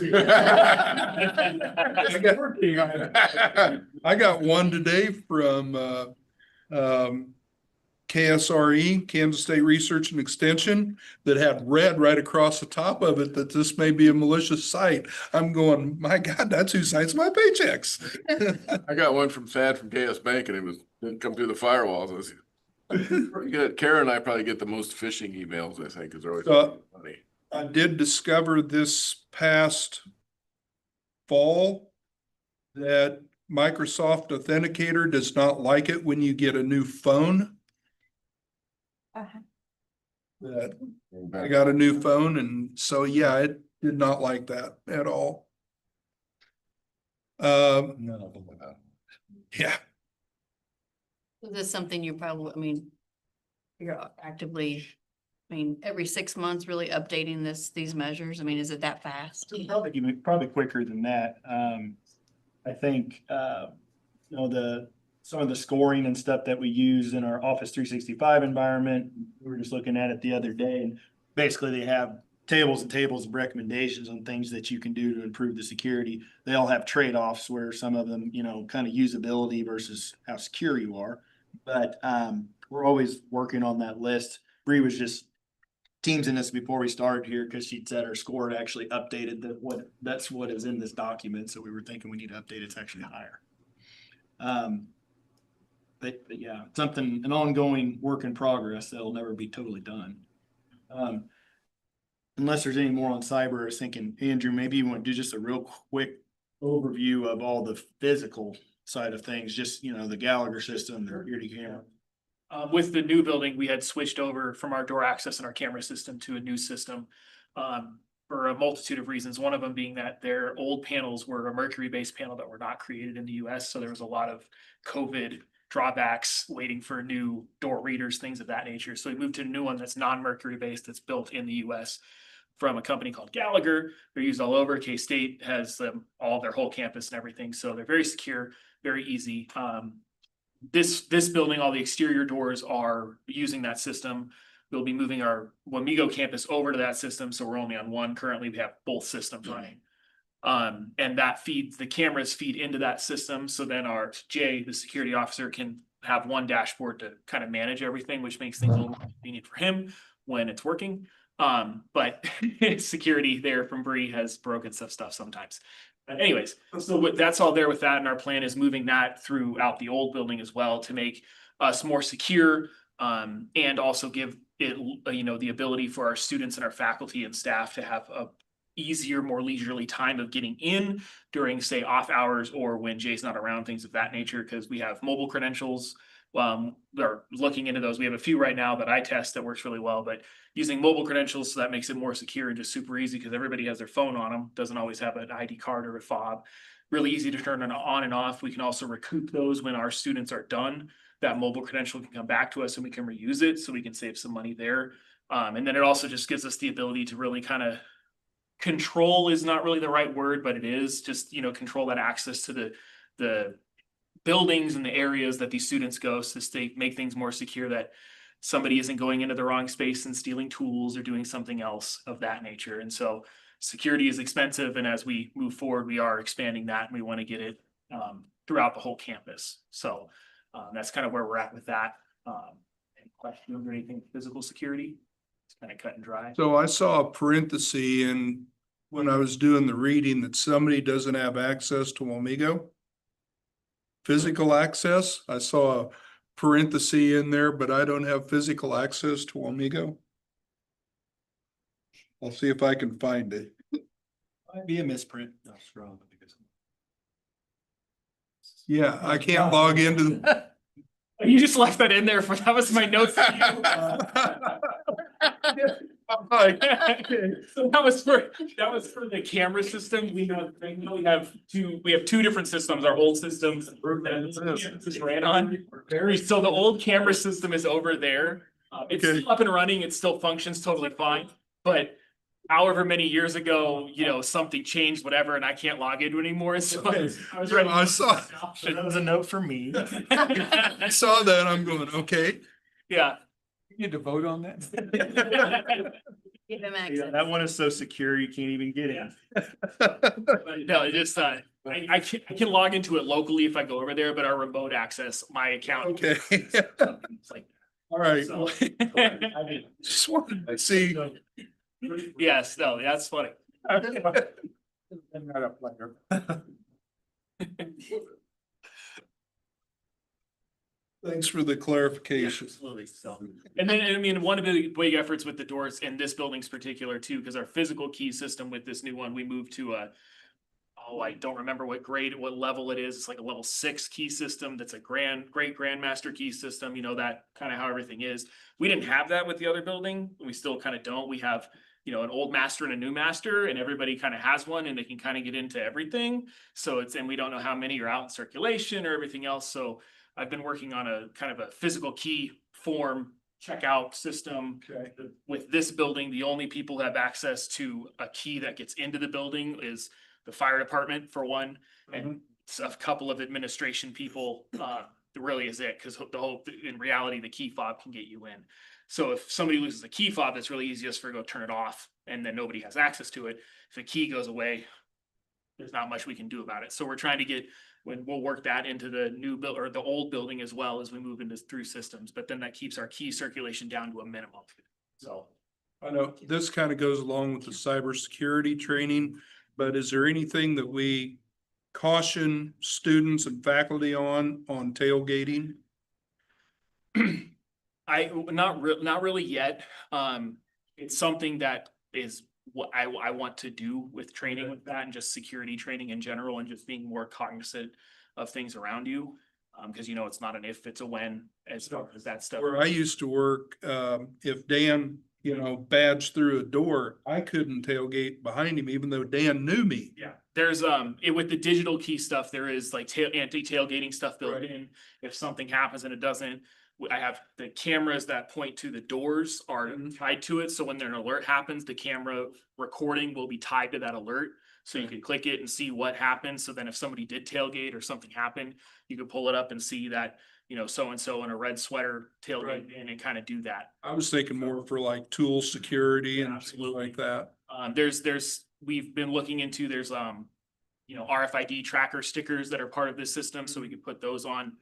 I got one today from KSRE, Kansas State Research and Extension, that had red right across the top of it that this may be a malicious site. I'm going, my God, that's who signs my paychecks. I got one from Thad from KS Bank and didn't come through the firewalls. It was pretty good. Kara and I probably get the most phishing emails, I think, because they're always funny. I did discover this past fall that Microsoft Authenticator does not like it when you get a new phone. That I got a new phone, and so yeah, it did not like that at all. None of them. Yeah. Is this something you probably, you're actively, every 6 months really updating these measures? Is it that fast? Probably quicker than that. I think, some of the scoring and stuff that we use in our Office 365 environment, we were just looking at it the other day, and basically they have tables and tables of recommendations on things that you can do to improve the security. They all have trade-offs where some of them, kind of usability versus how secure you are. But we're always working on that list. Bree was just teamsing us before we started here because she'd said her score had actually updated that's what is in this document. So we were thinking we need to update it's actually higher. yeah, something, an ongoing work in progress that'll never be totally done. Unless there's any more on cyber, I was thinking, Andrew, maybe you want to do just a real quick overview of all the physical side of things, just, you know, the Gallagher system, their ear to camera. With the new building, we had switched over from our door access and our camera system to a new system. For a multitude of reasons, one of them being that their old panels were a mercury-based panel that were not created in the US. So there was a lot of COVID drawbacks waiting for new door readers, things of that nature. So we moved to a new one that's non-mercury based, that's built in the US from a company called Gallagher. They're used all over. K-State has them, all their whole campus and everything. So they're very secure, very easy. This building, all the exterior doors are using that system. We'll be moving our Wamego campus over to that system. So we're only on one. Currently, we have both systems running. And that feeds, the cameras feed into that system. So then our Jay, the security officer, can have one dashboard to kind of manage everything, which makes things a little more convenient for him when it's working. But security there from Bree has broken stuff sometimes. But anyways, so that's all there with that. And our plan is moving that throughout the old building as well to make us more secure. And also give it, you know, the ability for our students and our faculty and staff to have a easier, more leisurely time of getting in during, say, off hours or when Jay's not around, things of that nature, because we have mobile credentials. They're looking into those. We have a few right now that I test that works really well, but using mobile credentials, so that makes it more secure and just super easy because everybody has their phone on them, doesn't always have an ID card or a fob. Really easy to turn on and off. We can also recoup those when our students are done. That mobile credential can come back to us and we can reuse it, so we can save some money there. And then it also just gives us the ability to really kind of control, is not really the right word, but it is just, you know, control that access to the buildings and the areas that these students go, so to make things more secure, that somebody isn't going into the wrong space and stealing tools or doing something else of that nature. And so security is expensive. And as we move forward, we are expanding that and we want to get it throughout the whole campus. So that's kind of where we're at with that. Any questions or anything physical security? It's kind of cut and dry. So I saw a parenthesis in when I was doing the reading that somebody doesn't have access to Wamego. Physical access, I saw a parenthesis in there, but I don't have physical access to Wamego. I'll see if I can find it. Might be a misprint. Yeah, I can't log into. You just left that in there that was my notes. So that was for the camera system. We have two different systems. Our old system that ran on. So the old camera system is over there. It's still up and running. It still functions totally fine. But however many years ago, you know, something changed, whatever, and I can't log into it anymore. So I was ready. I saw That was a note for me. I saw that. I'm going, okay. Yeah. You need to vote on that. Give him Yeah, access. that one is so secure, you can't even get in. But no, it just, I can log into it locally if I go over there, but our remote access, my account. Okay. It's like, All right. so. Just wanted to see. Yes, no, that's funny. Thanks for the clarification. Absolutely. So, and then, I mean, one of the big efforts with the doors in this building's particular too, because our physical key system with this new one, we moved to I don't remember what level it is. It's like a level 6 key system. That's a great grandmaster key system. You know, that kind of how everything is. We didn't have that with the other building. We still kind of don't. We have, you know, an old master and a new master, and everybody kind of has one and they can kind of get into everything. So and we don't know how many are out in circulation or everything else. So I've been working on a kind of a physical key form checkout system. Okay. With this building, the only people who have access to a key that gets into the building is the fire department for one, and a couple of administration people. Really is it, because in reality, the key fob can get you in. So if somebody loses a key fob, it's really easiest for go turn it off, and then nobody has access to it. If a key goes away, there's not much we can do about it. So we're trying to get, we'll work that into the new build or the old building as well as we move into through systems. But then that keeps our key circulation down to a minimum. So I know this kind of goes along with the cybersecurity training, but is there anything that we caution students and faculty on tailgating? not really yet. It's something that is what I want to do with training with that and just security training in general and just being more cognizant of things around you. Cause you know, it's not an if, it's a when as far as that stuff. Where I used to work, if Dan, badged through a door, I couldn't tailgate behind him even though Dan knew me. Yeah, there's with the digital key stuff, there is like anti-tailgating stuff built Right. in. If something happens and it doesn't, I have the cameras that point to the doors are tied to it. So when an alert happens, the camera recording will be tied to that alert. So you can click it and see what happened. So then if somebody did tailgate or something happened, you could pull it up and see that, so-and-so in a red sweater tailgate and kind of do that. I was thinking more for like tool security and things Absolutely. like that. We've been looking into, there's RFID tracker stickers that are part of this system, so we can put those on,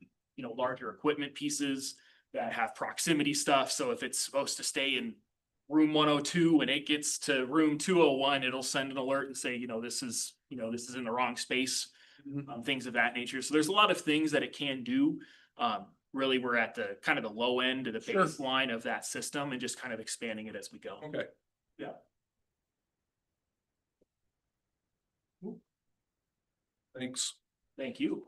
larger equipment pieces that have proximity stuff. So if it's supposed to stay in room 102 when it gets to room 201, it'll send an alert and say, this is in the wrong space, things of that nature. So there's a lot of things that it can do. Really, we're at the kind of the low end of the Sure. baseline of that system and just kind of expanding it as we go. Okay. Yeah. Thanks. Thank you.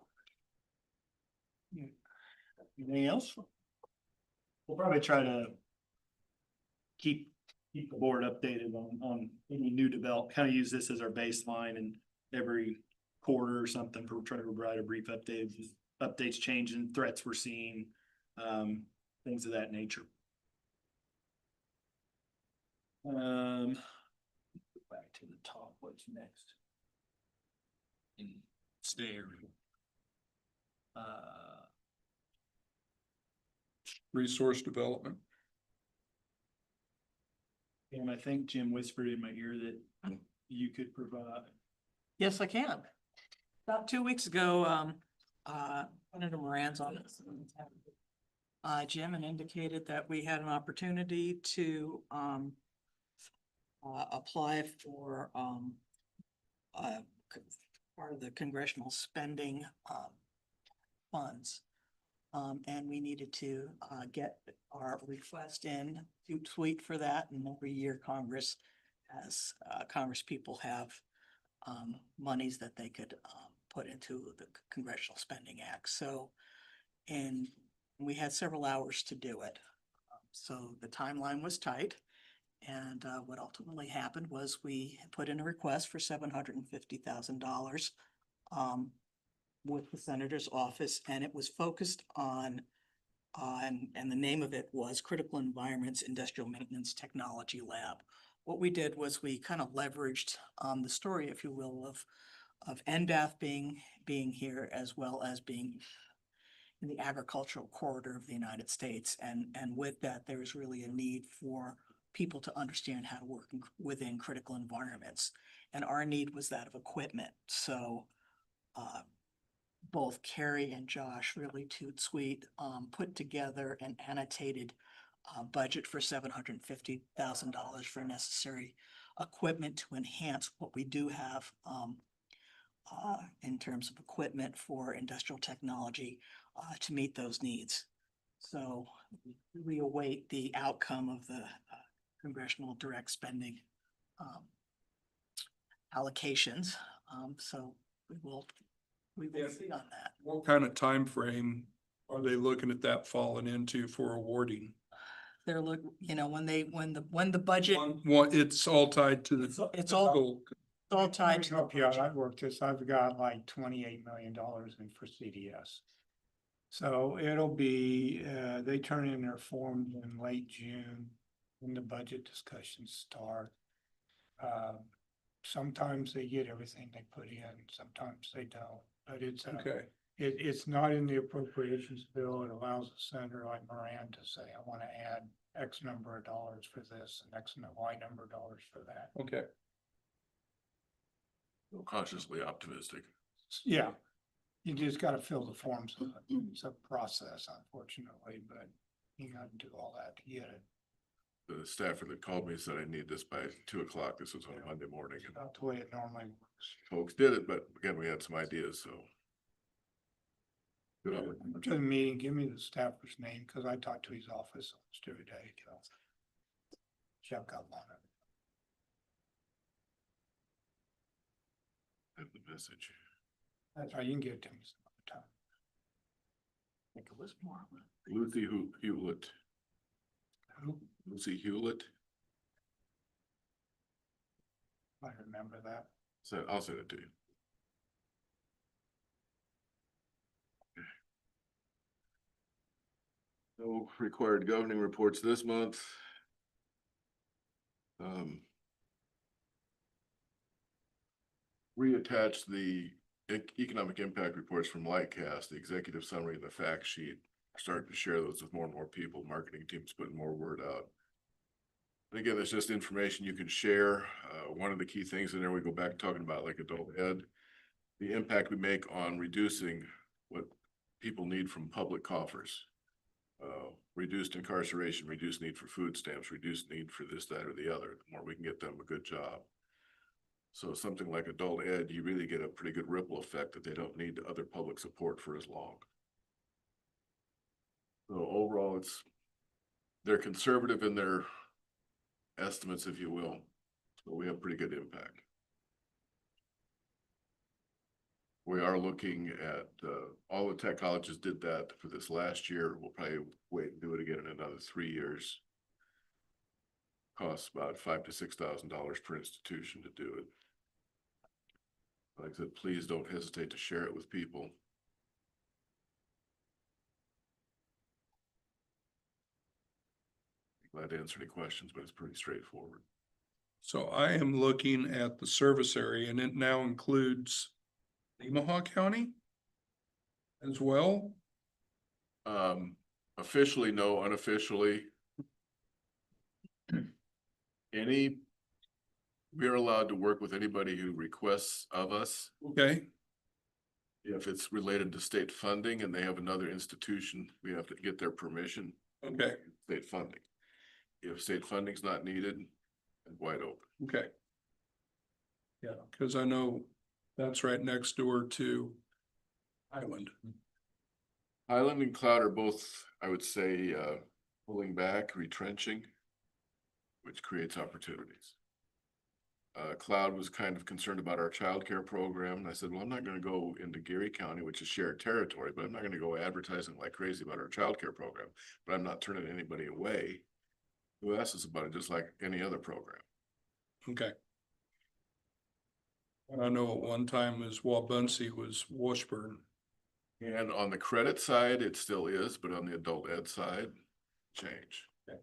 Anything else? We'll probably try to keep the board updated on any new develop, kind of use this as our baseline and every quarter or something, we're trying to provide a brief update, updates changing, threats we're seeing, things of that nature. Back to the top, what's next? Stay. Resource development. And I think Jim whispered in my ear that you could provide. Yes, I can. About 2 weeks ago, Senator Moran's office, Jim had indicated that we had an opportunity to, apply for, part of the congressional spending, funds. And we needed to, get our request in to tweet for that. And every year Congress has, Congress people have, monies that they could, put into the Congressional Spending Act. So, and we had several hours to do it. So the timeline was tight. And, what ultimately happened was we put in a request for $750,000, with the senator's office, and it was focused on, and the name of it was Critical Environments Industrial Maintenance Technology Lab. What we did was we kind of leveraged, the story, if you will, of NDAF being here, as well as being in the agricultural corridor of the United States. And with that, there is really a need for people to understand how to work within critical environments. And our need was that of equipment. So, both Carrie and Josh, really toot sweet, put together an annotated budget for $750,000 for necessary equipment to enhance what we do have in terms of equipment for industrial technology to meet those needs. So we await the outcome of the congressional direct spending allocations. So we will see on that. What kind of time frame are they looking at that falling into for awarding? They're when the budget, It's all tied to the. it's all tied to. Help you out. I've worked this, I've got like $28 million in for CDS. So it'll be, they turn in their forms in late June when the budget discussions start. Sometimes they get everything they put in, sometimes they don't, but it's, Okay. it's not in the appropriations bill. It allows a senator like Moran to say, I want to add X number of dollars for this and Y number of dollars for that. Okay. Cautiously optimistic. Yeah, you just gotta fill the forms. It's a process, unfortunately, but you gotta do all that to get it. The staffer that called me said I need this by 2 o'clock. This was on a Monday morning. It's not the way it normally works. Folks did it, but again, we had some ideas, so. Good on To the meeting, give me the staffer's name, cause I talk to his office almost every day. Jeff got one. Have the message. That's how you can get it to me some other time. I think it was more. Lucy Hewlett. Who? Lucy Hewlett. I remember that. So I'll send it to you. No required governing reports this month. Reattach the economic impact reports from Lightcast, the executive summary and the fact sheet. Starting to share those with more and more people. Marketing teams putting more word out. And again, it's just information you can share. One of the key things in there, we go back talking about like adult ed, the impact we make on reducing what people need from public coffers. Reduced incarceration, reduced need for food stamps, reduced need for this, that, or the other. The more we can get them a good job. So something like adult ed, you really get a pretty good ripple effect that they don't need other public support for as long. So overall, they're conservative in their estimates, if you will, but we have pretty good impact. We are looking at, all the tech colleges did that for this last year. We'll probably wait and do it again in another 3 years. Costs about $5,000 to $6,000 per institution to do it. Like I said, please don't hesitate to share it with people. Glad to answer any questions, but it's pretty straightforward. So I am looking at the service area and it now includes Nemaha County as well. Officially, no, unofficially. We're allowed to work with anybody who requests of us. Okay, If it's related to state funding and they have another institution, we have to get their permission. okay, State funding. If state funding's not needed, it's wide open. okay. Yeah, because I know that's right next door to Highland. Highland and Cloud are both, I would say, pulling back, retrenching, which creates opportunities. Cloud was kind of concerned about our childcare program. And I said, well, I'm not going to go into Geary County, which is shared territory, but I'm not going to go advertising like crazy about our childcare program, but I'm not turning anybody away who asks us about it, just like any other program. Okay. I know at one time as Wabunsee was Washburn. And on the credit side, it still is, but on the adult ed side, change. Okay.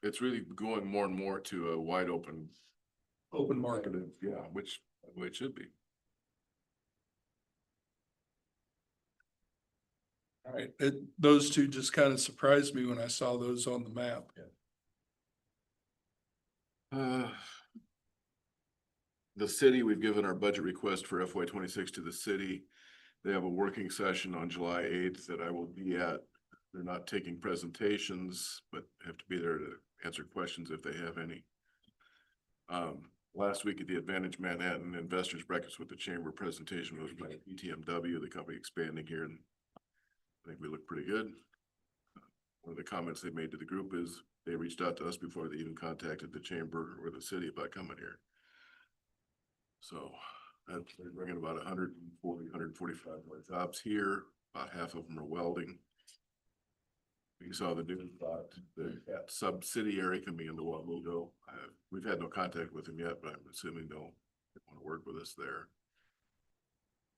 It's really going more and more to a wide open Market. yeah, which it should be. All right, those two just kind of surprised me when I saw those on the map. The city, we've given our budget request for FY26 to the city. They have a working session on July 8th that I will be at. They're not taking presentations, but have to be there to answer questions if they have any. Last week at the Advantage Manhattan Investors Breakfast with the Chamber presentation was by ETMW, the company expanding here, and I think we look pretty good. One of the comments they made to the group is they reached out to us before they even contacted the chamber or the city about coming here. So that's bringing about 140, 145 more jobs here. About half of them are welding. We saw the news about that subsidiary coming into Walugo. We've had no contact with them yet, but I'm assuming they'll want to work with us there.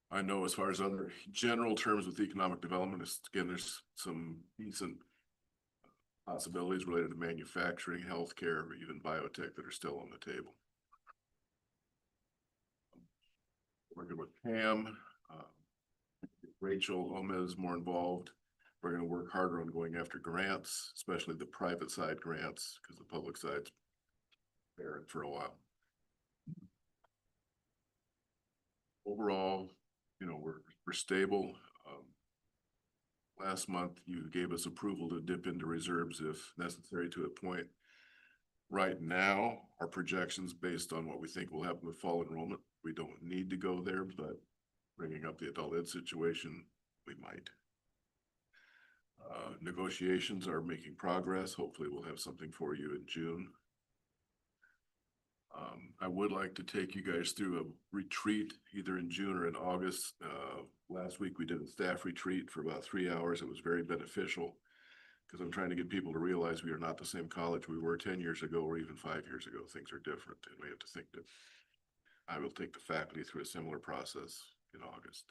I know as far as other general terms with economic development, again, there's some decent possibilities related to manufacturing, healthcare, or even biotech that are still on the table. Working with Pam, Rachel Gomez more involved. We're going to work harder on going after grants, especially the private side grants, because the public side's barren for a while. Overall, you know, we're stable. Last month, you gave us approval to dip into reserves if necessary to a point. Right now, our projections based on what we think will happen with fall enrollment, we don't need to go there, but bringing up the adult ed situation, we might. Negotiations are making progress. Hopefully we'll have something for you in June. I would like to take you guys through a retreat either in June or in August. Last week we did a staff retreat for about 3 hours. It was very beneficial because I'm trying to get people to realize we are not the same college we were 10 years ago or even 5 years ago. Things are different, and we have to think that I will take the faculty through a similar process in August.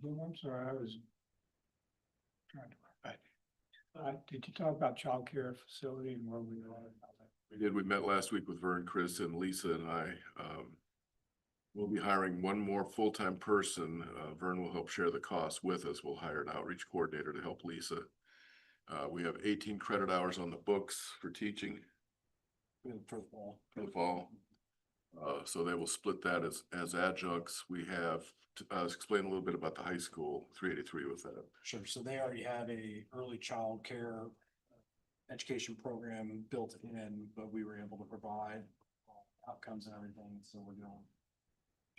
I'm sorry, I was trying to, did you talk about childcare facility and where we are? We did. We met last week with Vern, Chris, and Lisa, and I. We'll be hiring one more full-time person. Vern will help share the cost with us. We'll hire an outreach coordinator to help Lisa. We have 18 credit hours on the books for teaching. For the fall. For the fall. So they will split that as adjuncts. We have, explain a little bit about the high school 383 with that. Sure, so they already had a early child care education program built in, but we were able to provide outcomes and everything, so we're doing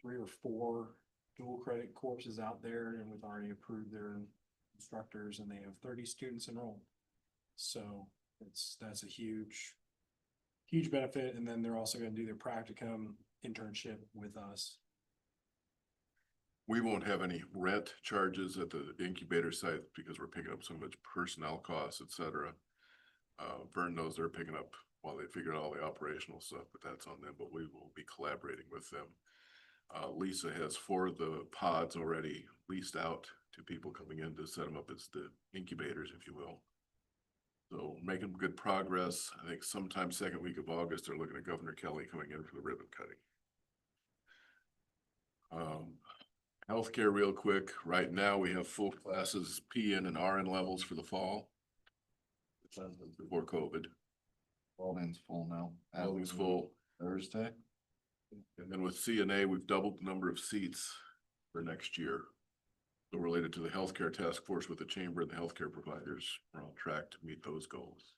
3 or 4 dual credit courses out there, and we've already approved their instructors, and they have 30 students enrolled. So that's a huge benefit, and then they're also going to do their practicum internship with us. We won't have any rent charges at the incubator site because we're picking up so much personnel costs, et cetera. Vern knows they're picking up while they figure out all the operational stuff, but that's on them, but we will be collaborating with them. Lisa has 4 of the pods already leased out to people coming in to set them up as the incubators, if you will. So making good progress. I think sometime second week of August, they're looking at Governor Kelly coming in for the ribbon cutting. Healthcare real quick. Right now we have full classes, PN and RN levels for the fall. Before COVID. Building's full now. Building's full. Thursday. And then with CNA, we've doubled the number of seats for next year. So related to the healthcare task force with the chamber and the healthcare providers, we're on track to meet those goals.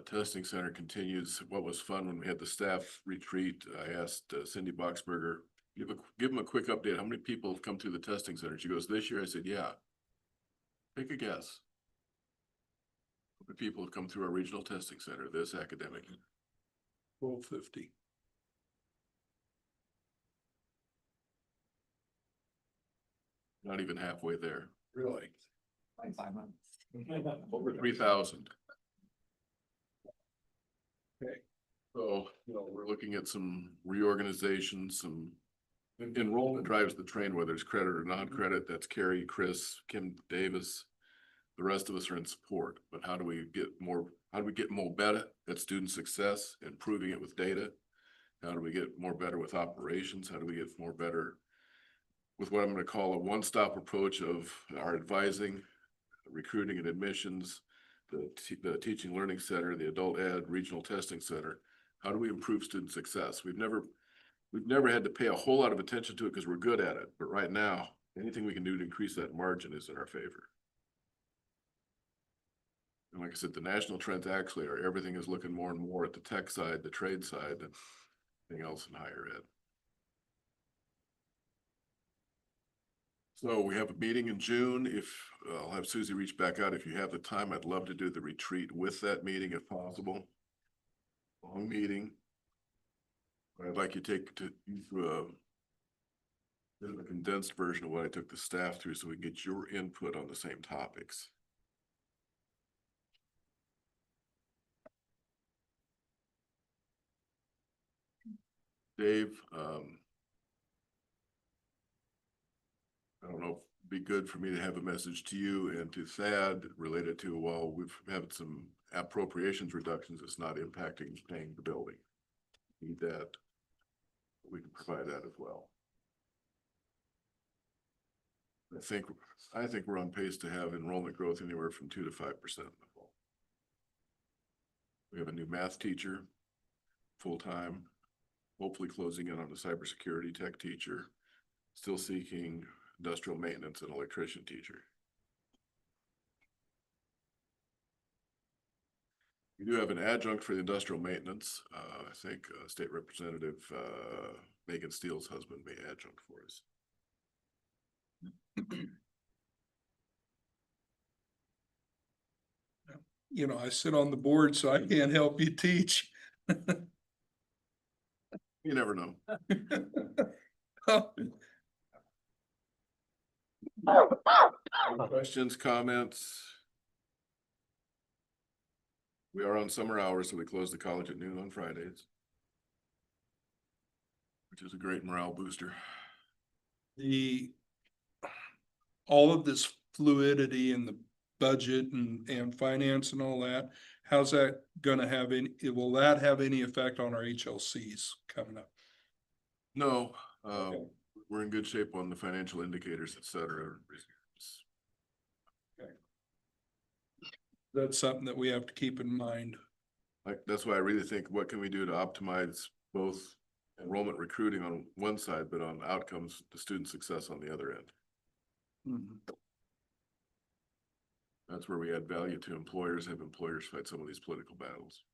Testing center continues. What was fun when we had the staff retreat, I asked Cindy Boxberger, give them a quick update. How many people have come through the testing center? She goes, this year? I said, yeah. Take a guess. How many people have come through our regional testing center this academic? 1250. Not even halfway there. Really? 5 months. Over 3,000. Okay. So, we're looking at some reorganization, some enrollment drives the train, whether it's credit or non-credit. That's Carrie, Chris, Kim Davis. The rest of us are in support, but how do we get more better at student success, improving it with data? How do we get more better with operations? How do we get more better with what I'm going to call a one-stop approach of our advising, recruiting and admissions, the teaching learning center, the adult ed regional testing center? How do we improve student success? We've never had to pay a whole lot of attention to it because we're good at it. But right now, anything we can do to increase that margin is in our favor. And like I said, the national trends actually are everything is looking more and more at the tech side, the trade side, than anything else in higher ed. So we have a meeting in June. I'll have Susie reach back out if you have the time. I'd love to do the retreat with that meeting if possible. Long meeting. But I'd like you to take you through a condensed version of what I took the staff through so we can get your input on the same topics. Dave, I don't know, it'd be good for me to have a message to you and to Thad related to, well, we've had some appropriations reductions. It's not impacting paying the building. Need that. We can provide that as well. I think we're on pace to have enrollment growth anywhere from 2 to 5% in the fall. We have a new math teacher, full-time, hopefully closing in on a cybersecurity tech teacher, still seeking industrial maintenance and electrician teacher. We do have an adjunct for the industrial maintenance. I think State Representative Megan Steele's husband may adjunct for us. You know, I sit on the board, so I can't help you teach. You never know. Questions, comments? We are on summer hours, so we close the college at noon on Fridays, which is a great morale booster. All of this fluidity in the budget and finance and all that, how's that gonna have will that have any effect on our HLCs coming up? No, we're in good shape on the financial indicators, et cetera. That's something that we have to keep in mind. Like, that's why I really think, what can we do to optimize both enrollment recruiting on one side, but on outcomes, the student success on the other end? That's where we add value to employers, have employers fight some of these political battles.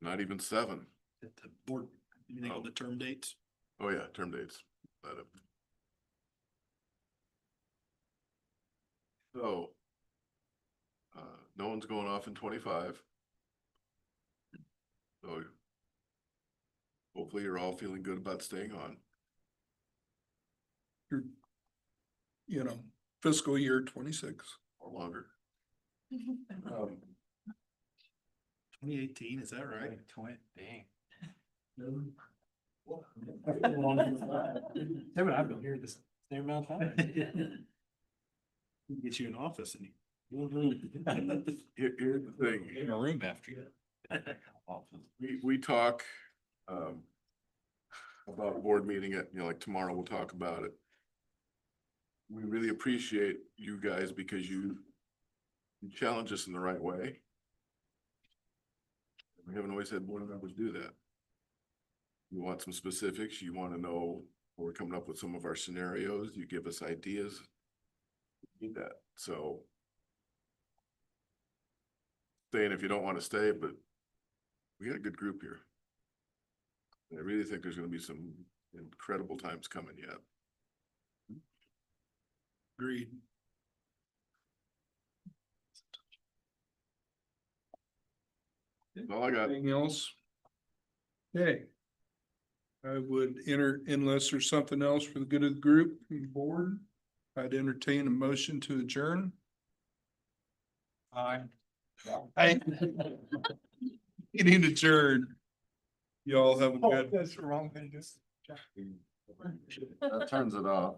Not even 7. At the board, anything on the term dates? Oh yeah, term dates. So, no one's going off in 25. So hopefully you're all feeling good about staying on. You know, fiscal year 26 or longer. 2018, is that right? Dang. I've been here this same amount of time. Get you in office and Here's the thing. In a room after you. We talk about board meeting at, you know, like tomorrow we'll talk about it. We really appreciate you guys because you challenge us in the right way. We haven't always had board members do that. You want some specifics, you want to know, we're coming up with some of our scenarios, you give us ideas. We need that, so. Staying if you don't want to stay, but we got a good group here. I really think there's gonna be some incredible times coming yet. Agreed. That's all I got. Anything else? Okay. I would unless there's something else for the good of the group and board, I'd entertain a motion to adjourn. Meeting adjourned. Y'all have a good. That's the wrong thing. That turns it off.